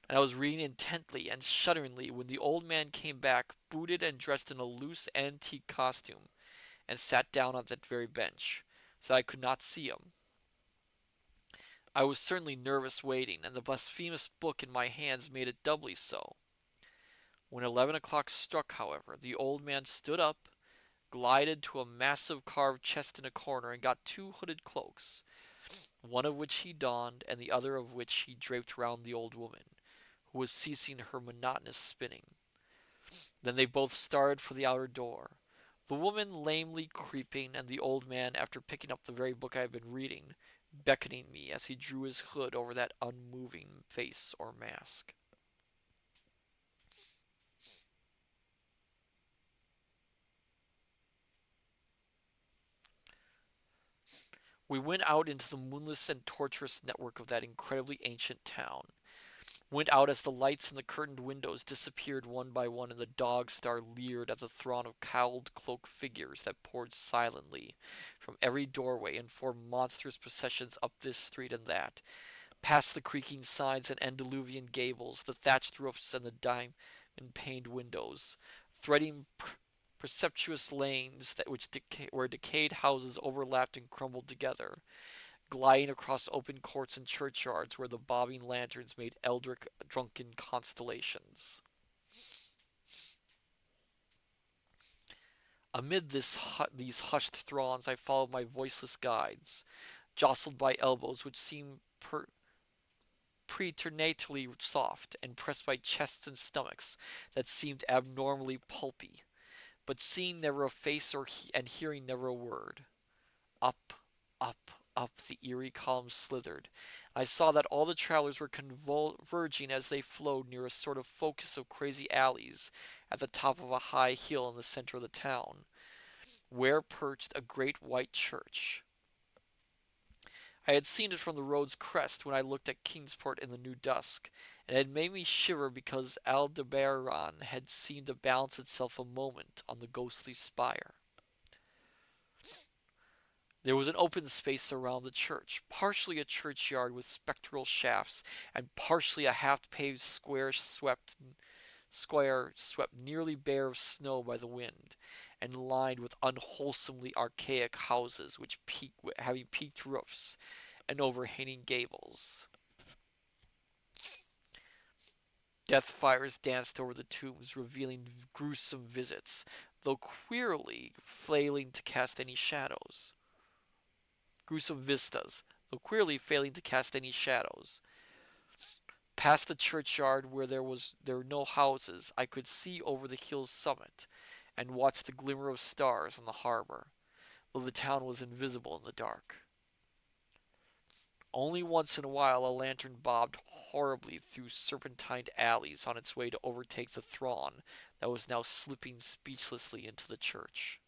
and I was reading intently and shudderingly when the old man came back, booted and dressed in a loose antique costume, and sat down on that very bench, so that I could not see him. I was certainly nervous waiting, and the blasphemous book in my hands made it doubly so. When 11 o'clock struck, however, the old man stood up, glided to a massive carved chest in a corner, and got two hooded cloaks, one of which he donned, and the other of which he draped round the old woman, who was ceasing her monotonous spinning. Then they both started for the outer door, the woman lamely creeping, and the old man, after picking up the very book I had been reading, beckoning me as he drew his hood over that unmoving face or mask. We went out into the moonless and tortuous network of that incredibly ancient town. Went out as the lights in the curtained windows disappeared one by one and the dog star leered at the throng of cowled cloaked figures that poured silently from every doorway and formed monstrous processions up this street and that, past the creaking signs and antediluvian gables, the thatched roofs and the diamond-paned windows, threading precipitous lanes where decayed houses overlapped and crumbled together, gliding across open courts and churchyards where the bobbing lanterns made eldritch drunken constellations. Amid these hushed throngs I followed my voiceless guides, jostled by elbows which seemed preternatally soft, and pressed by chests and stomachs that seemed abnormally pulpy, but seeing never a face and hearing never a word. Up, up, up the eerie columns slithered. I saw that all the travelers were converging as they flowed near a sort of focus of crazy alleys at the top of a high hill in the center of the town, where perched a great white church. I had seen it from the road's crest when I looked at Kingsport in the new dusk, and it had made me shiver because Aldebaran had seemed to balance itself a moment on the ghostly spire. There was an open space around the church, partially a churchyard with spectral shafts, and partially a half-paved square swept nearly bare of snow by the wind, and lined with unwholesomely archaic houses having peaked roofs and overhanging gables. Death fires danced over the tombs, revealing gruesome visits, though queerly failing to cast any shadows. Gruesome vistas, though queerly failing to cast any shadows. Past the churchyard where there were no houses, I could see over the hill's summit, and watch the glimmer of stars on the harbor, though the town was invisible in the dark. Only once in a while a lantern bobbed horribly through serpentined alleys on its way to overtake the throng that was now slipping speechlessly into the church.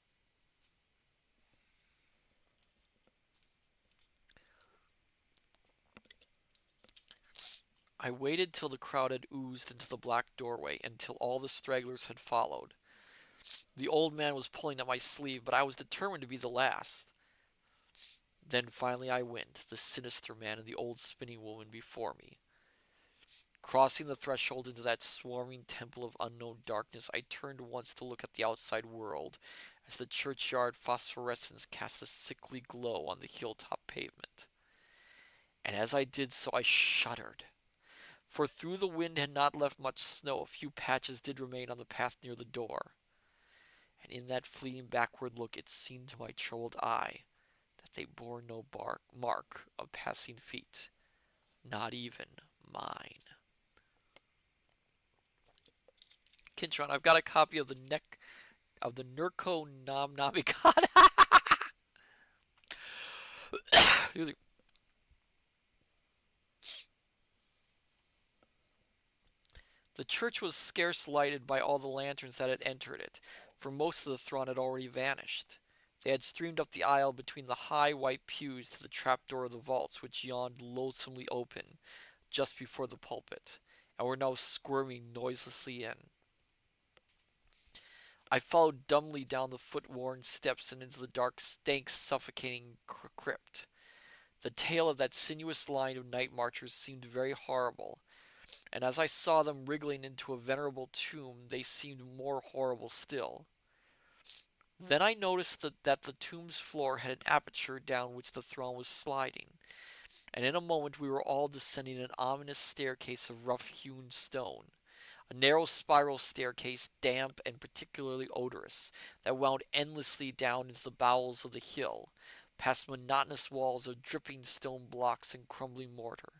I waited till the crowd had oozed into the black doorway and till all the stragglers had followed. The old man was pulling at my sleeve, but I was determined to be the last. Then finally I went, the sinister man and the old spinning woman before me. Crossing the threshold into that swarming temple of unknown darkness, I turned once to look at the outside world as the churchyard phosphorescence cast a sickly glow on the hilltop pavement. And as I did so, I shuddered. For though the wind had not left much snow, a few patches did remain on the path near the door. And in that fleeting backward look, it seemed to my troubled eye that they bore no mark of passing feet, not even mine. Kintron, I've got a copy of the Nurko Nom Namikon. The church was scarce lighted by all the lanterns that had entered it, for most of the throng had already vanished. They had streamed up the aisle between the high white pews to the trapdoor of the vaults which yawned loathsomely open just before the pulpit, and were now squirming noiselessly in. I followed dumbly down the foot-worn steps and into the dark, stank, suffocating crypt. The tale of that sinuous line of night marchers seemed very horrible, and as I saw them wriggling into a venerable tomb, they seemed more horrible still. Then I noticed that the tomb's floor had an aperture down which the throng was sliding, and in a moment we were all descending an ominous staircase of rough-hewn stone. A narrow spiral staircase, damp and particularly odorous, that wound endlessly down into the bowels of the hill, past monotonous walls of dripping stone blocks and crumbling mortar.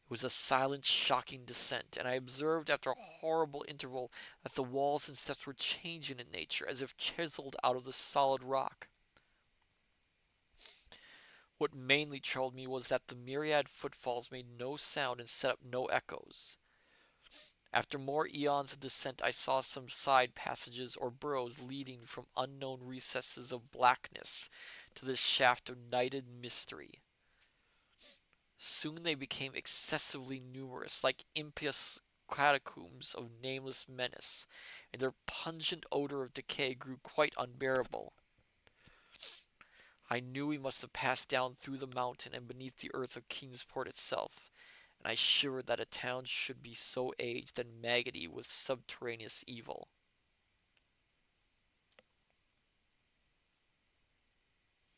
It was a silent, shocking descent, and I observed after a horrible interval that the walls and steps were changing in nature, as if chiseled out of the solid rock. What mainly troubled me was that the myriad footfalls made no sound and set up no echoes. After more eons of descent, I saw some side passages or burrows leading from unknown recesses of blackness to this shaft of nighted mystery. Soon they became excessively numerous, like impious catacombs of nameless menace, and their pungent odor of decay grew quite unbearable. I knew we must have passed down through the mountain and beneath the earth of Kingsport itself, and I shivered that a town should be so aged and maggoty with subterraneous evil.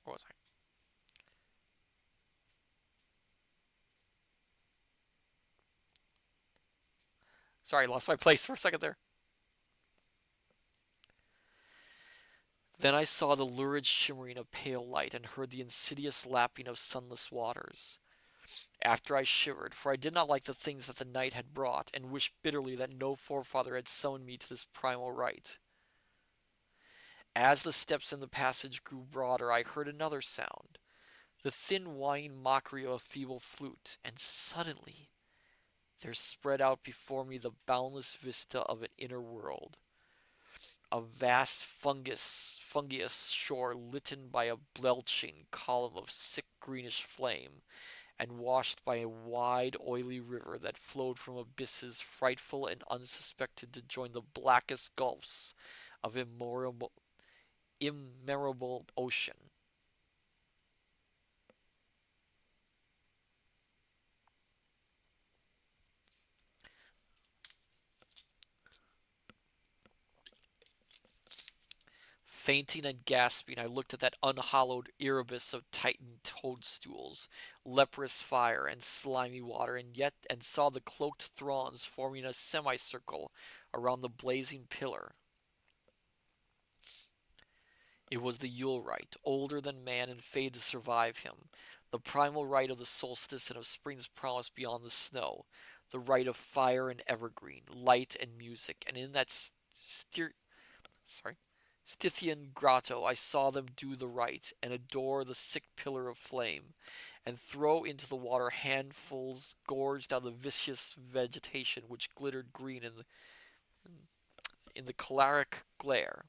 Where was I? Sorry, I lost my place for a second there. Then I saw the lurid shimmering of pale light and heard the insidious lapping of sunless waters. After I shivered, for I did not like the things that the night had brought, and wished bitterly that no forefather had summoned me to this primal rite. As the steps in the passage grew broader, I heard another sound, the thin whining mockery of a feeble flute, and suddenly there spread out before me the boundless vista of an inner world, a vast fungus shore lit by a belching column of sick greenish flame, and washed by a wide, oily river that flowed from abysses frightful and unsuspected to join the blackest gulfs of immeasurable ocean. Fainting and gasping, I looked at that unhallowed Erebus of Titan toadstools, leprous fire, and slimy water, and saw the cloaked throngs forming a semicircle around the blazing pillar. It was the Yule rite, older than man and fated to survive him, the primal rite of the solstice and of spring's promise beyond the snow, the rite of fire and evergreen, light and music, and in that sorry, Stygian grotto I saw them do the rite, and adore the sick pillar of flame, and throw into the water handfuls gorged out of the viscous vegetation which glittered green in the caloric glare.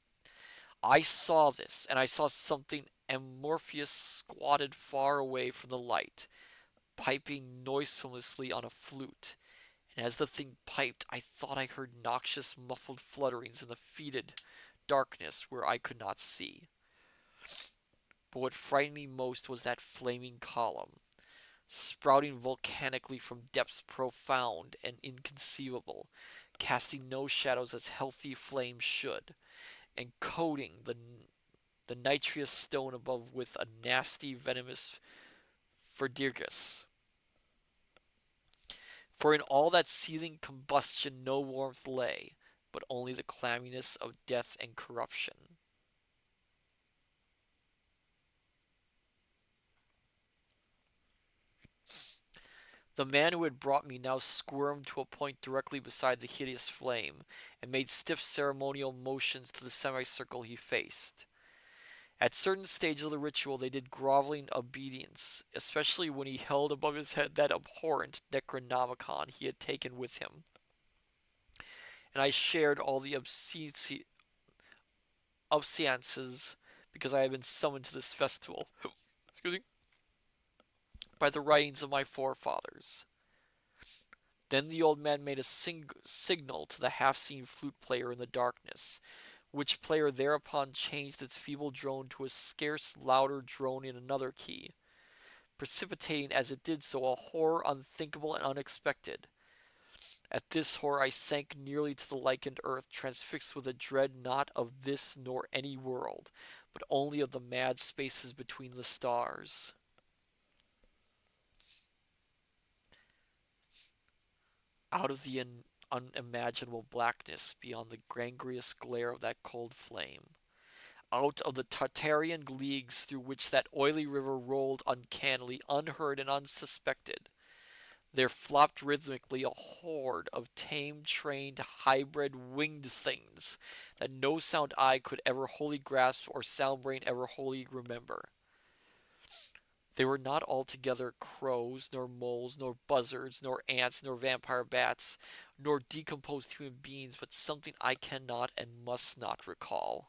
I saw this, and I saw something amorphous squatted far away from the light, piping noiselessly on a flute, and as the thing piped I thought I heard noxious muffled flutterings in the fetid darkness where I could not see. But what frightened me most was that flaming column, sprouting volcanically from depths profound and inconceivable, casting no shadows as healthy flames should, and coating the nitrous stone above with a nasty venomous verdigris. For in all that seething combustion no warmth lay, but only the clamminess of death and corruption. The man who had brought me now squirmed to a point directly beside the hideous flame, and made stiff ceremonial motions to the semicircle he faced. At certain stages of the ritual they did groveling obedience, especially when he held above his head that abhorrent Necronomicon he had taken with him. And I shared all the obeisances because I had been summoned to this festival excuse me, by the writings of my forefathers. Then the old man made a signal to the half-seen flute player in the darkness, which player thereupon changed its feeble drone to a scarce louder drone in another key, precipitating as it did so a horror unthinkable and unexpected. At this horror I sank nearly to the lichened earth, transfixed with a dread not of this nor any world, but only of the mad spaces between the stars. Out of the unimaginable blackness beyond the gangrenous glare of that cold flame, out of the Tartarian leagues through which that oily river rolled uncannily, unheard and unsuspected, there flopped rhythmically a horde of tame, trained, hybrid, winged things that no sound eye could ever wholly grasp or sound brain ever wholly remember. They were not altogether crows, nor moles, nor buzzards, nor ants, nor vampire bats, nor decomposed human beings, but something I cannot and must not recall.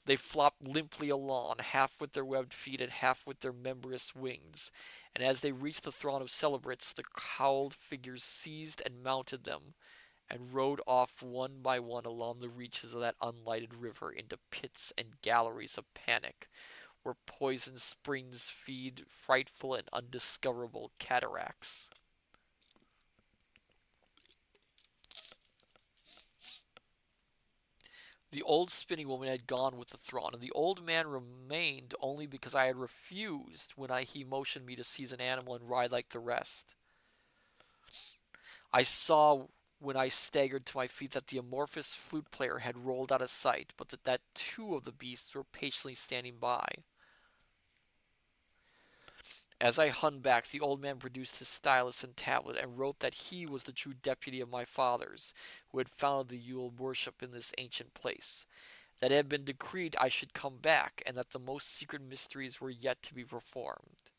They flopped limply along, half with their webbed feet and half with their membranous wings, and as they reached the throng of celebrants, the cowled figures seized and mounted them, and rode off one by one along the reaches of that unlighted river into pits and galleries of panic, where poison springs feed frightful and undiscoverable cataracts. The old spinning woman had gone with the throng, and the old man remained only because I had refused when he motioned me to seize an animal and ride like the rest. I saw when I staggered to my feet that the amorphous flute player had rolled out of sight, but that two of the beasts were patiently standing by. As I hung back, the old man produced his stylus and tablet and wrote that he was the true deputy of my fathers, who had founded the Yule worship in this ancient place, that it had been decreed I should come back, and that the most secret mysteries were yet to be performed.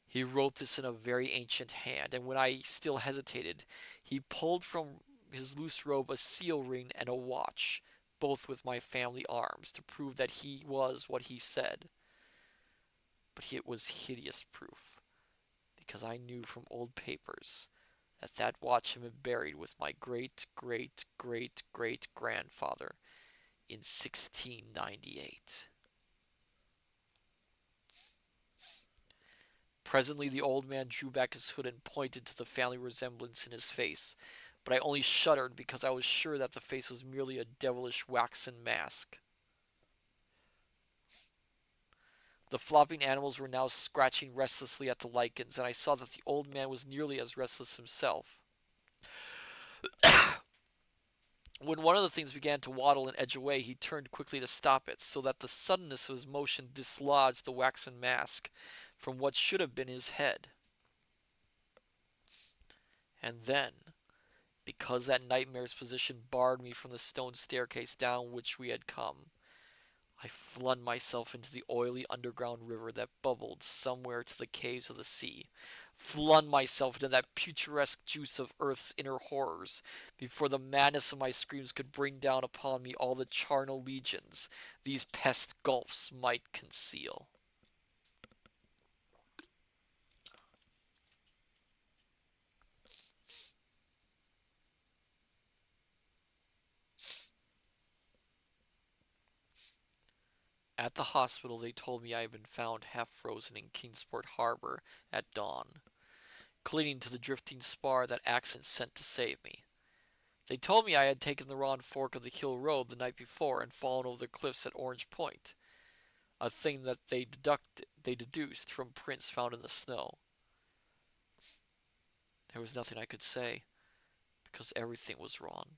He wrote this in a very ancient hand, and when I still hesitated, he pulled from his loose robe a seal ring and a watch, both with my family arms, to prove that he was what he said. But it was hideous proof, because I knew from old papers that that watch had been buried with my great great great great grandfather in 1698. Presently the old man drew back his hood and pointed to the family resemblance in his face, but I only shuddered because I was sure that the face was merely a devilish waxen mask. The flopping animals were now scratching restlessly at the lichens, and I saw that the old man was nearly as restless himself. When one of the things began to waddle and edge away, he turned quickly to stop it, so that the suddenness of his motion dislodged the waxen mask from what should have been his head. And then, because that nightmare's position barred me from the stone staircase down which we had come, I flung myself into the oily underground river that bubbled somewhere to the caves of the sea, flung myself into that picturesque juice of earth's inner horrors, before the madness of my screams could bring down upon me all the charnel legions these pest gulfs might conceal. At the hospital, they told me I had been found half frozen in Kingsport Harbor at dawn, clinging to the drifting spar that accident sent to save me. They told me I had taken the wrong fork of the hill road the night before and fallen over the cliffs at Orange Point, a thing that they deduced from prints found in the snow. There was nothing I could say, because everything was wrong.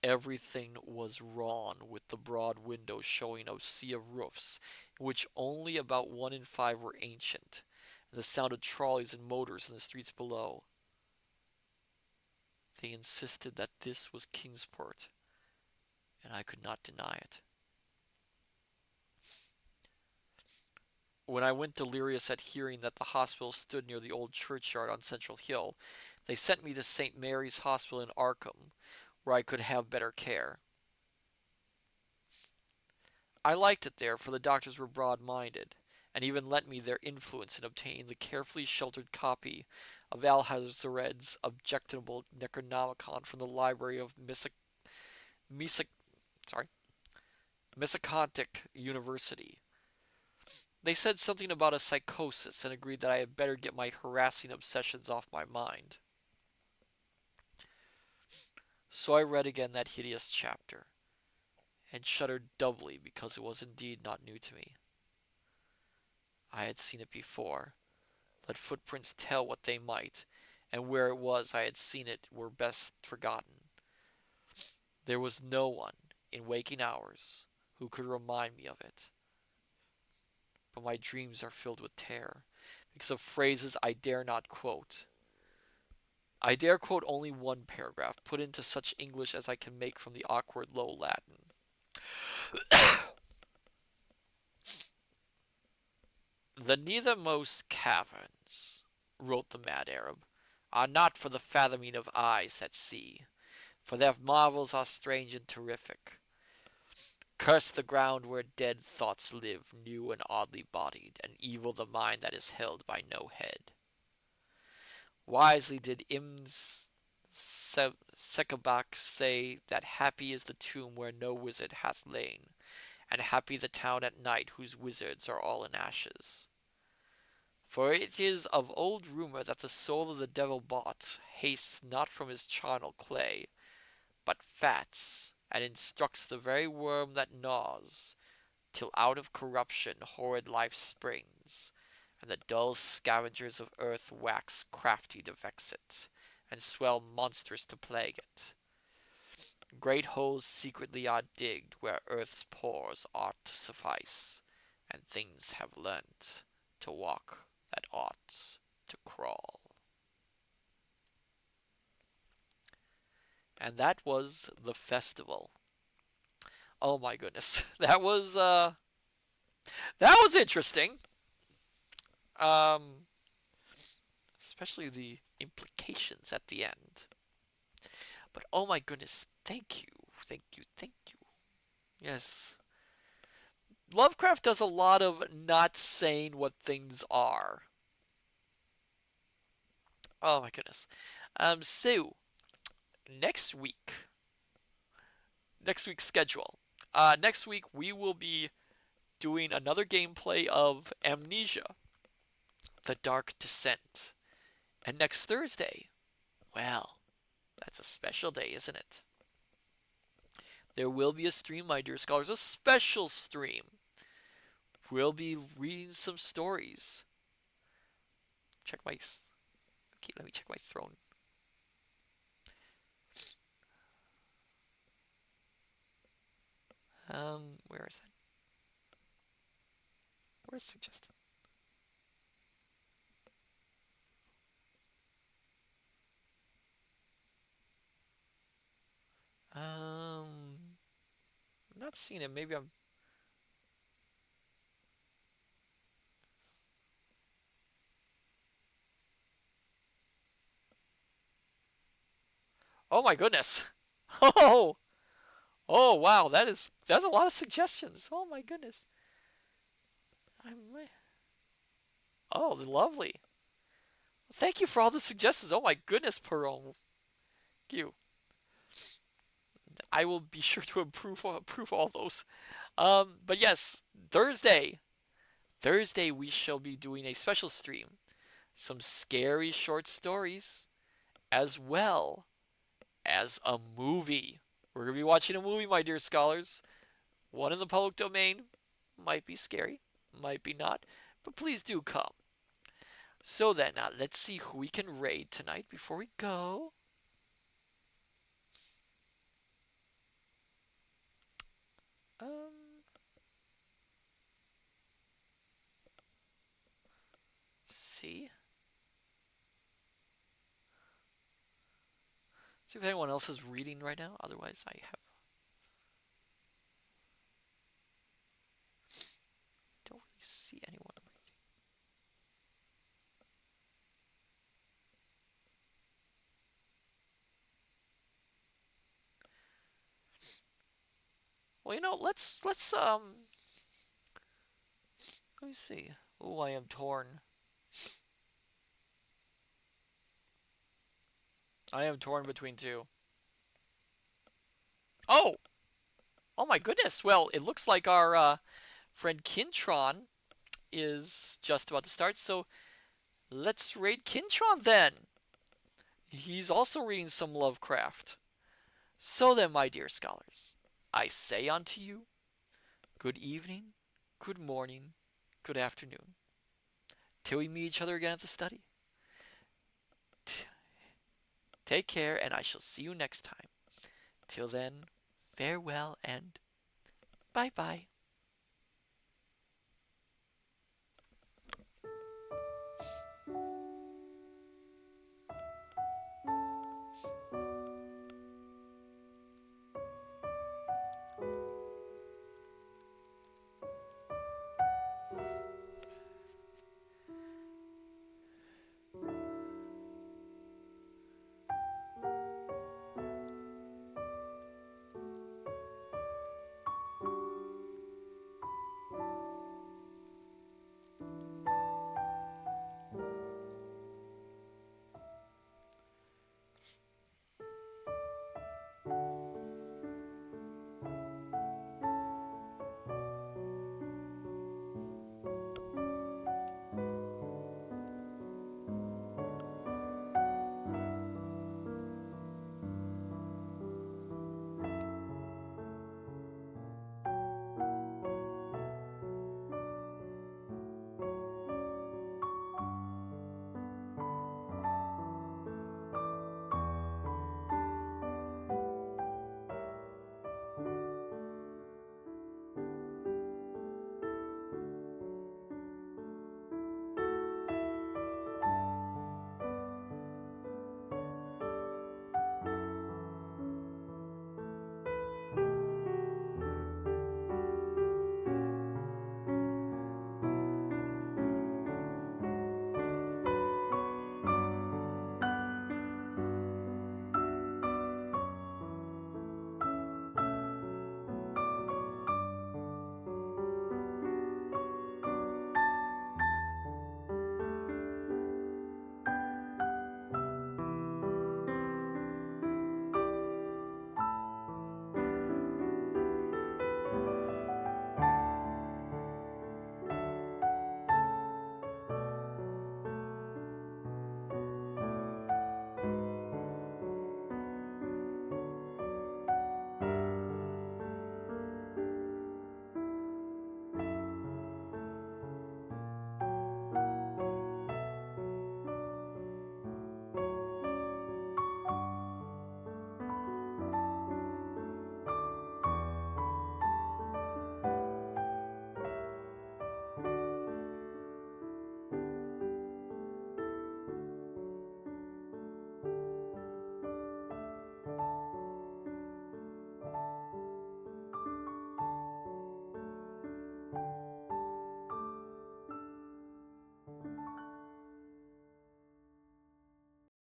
Everything was wrong with the broad windows showing a sea of roofs, in which only about 1 in 5 were ancient, and the sound of trolleys and motors in the streets below. They insisted that this was Kingsport, and I could not deny it. When I went delirious at hearing that the hospital stood near the old churchyard on Central Hill, they sent me to St. Mary's Hospital in Arkham, where I could have better care. I liked it there, for the doctors were broad-minded, and even lent me their influence in obtaining the carefully sheltered copy of Alhazared's objectionable Necronomicon from the library of Misakontic University. They said something about a psychosis and agreed that I had better get my harassing obsessions off my mind. So I read again that hideous chapter, and shuddered doubly because it was indeed not new to me. I had seen it before, let footprints tell what they might, and where it was I had seen it were best forgotten. There was no one in waking hours who could remind me of it, but my dreams are filled with terror because of phrases I dare not quote. I dare quote only one paragraph, put into such English as I can make from the awkward low Latin. The nethermost caverns, wrote the mad Arab, are not for the fathoming of eyes that see, for their marvels are strange and terrific. Curse the ground where dead thoughts live, new and oddly bodied, and evil the mind that is held by no head. Wisely did Sekabak say that happy is the tomb where no wizard hath lain, and happy the town at night whose wizards are all in ashes. For it is of old rumor that the soul of the devil bought hastes not from his charnel clay, but fats, and instructs the very worm that gnaws, till out of corruption horrid life springs, and the dull scavengers of earth wax crafty to vex it, and swell monstrous to plague it. Great holes secretly are digged where earth's pores ought to suffice, and things have learnt to walk that ought to crawl. And that was the festival. Oh my goodness, that was interesting. Um, Especially the implications at the end. But oh my goodness, thank you, thank you, thank you. Yes, Lovecraft does a lot of not saying what things are. Oh my goodness. So next week, next week's schedule. Next week we will be doing another gameplay of Amnesia, The Dark Descent. And next Thursday, well, that's a special day, isn't it? There will be a stream, my dear scholars, a special stream. We'll be reading some stories. Check my. Okay, let me check my throne. Where is that? Where's suggested? I'm not seeing it. Maybe I'm. Oh my goodness! Oh, oh wow! That's a lot of suggestions. Oh my goodness! I'm. Oh, lovely. Thank you for all the suggestions. Oh my goodness, Perron. Thank you. I will be sure to approve all those. But yes, Thursday we shall be doing a special stream, some scary short stories, as well as a movie. We're gonna be watching a movie, my dear scholars. One in the public domain, might be scary, might be not, but please do come. So then, let's see who we can raid tonight before we go. Um, see. See if anyone else is reading right now. Otherwise, I don't really see anyone reading. Well, let me see. Oh, I am torn. I am torn between two. Oh, oh my goodness. Well, it looks like our friend Kintron is just about to start, so let's raid Kintron then. He's also reading some Lovecraft. So then, my dear scholars, I say unto you, good evening, good morning, good afternoon, till we meet each other again at the study. Take care, and I shall see you next time. Till then, farewell and bye bye.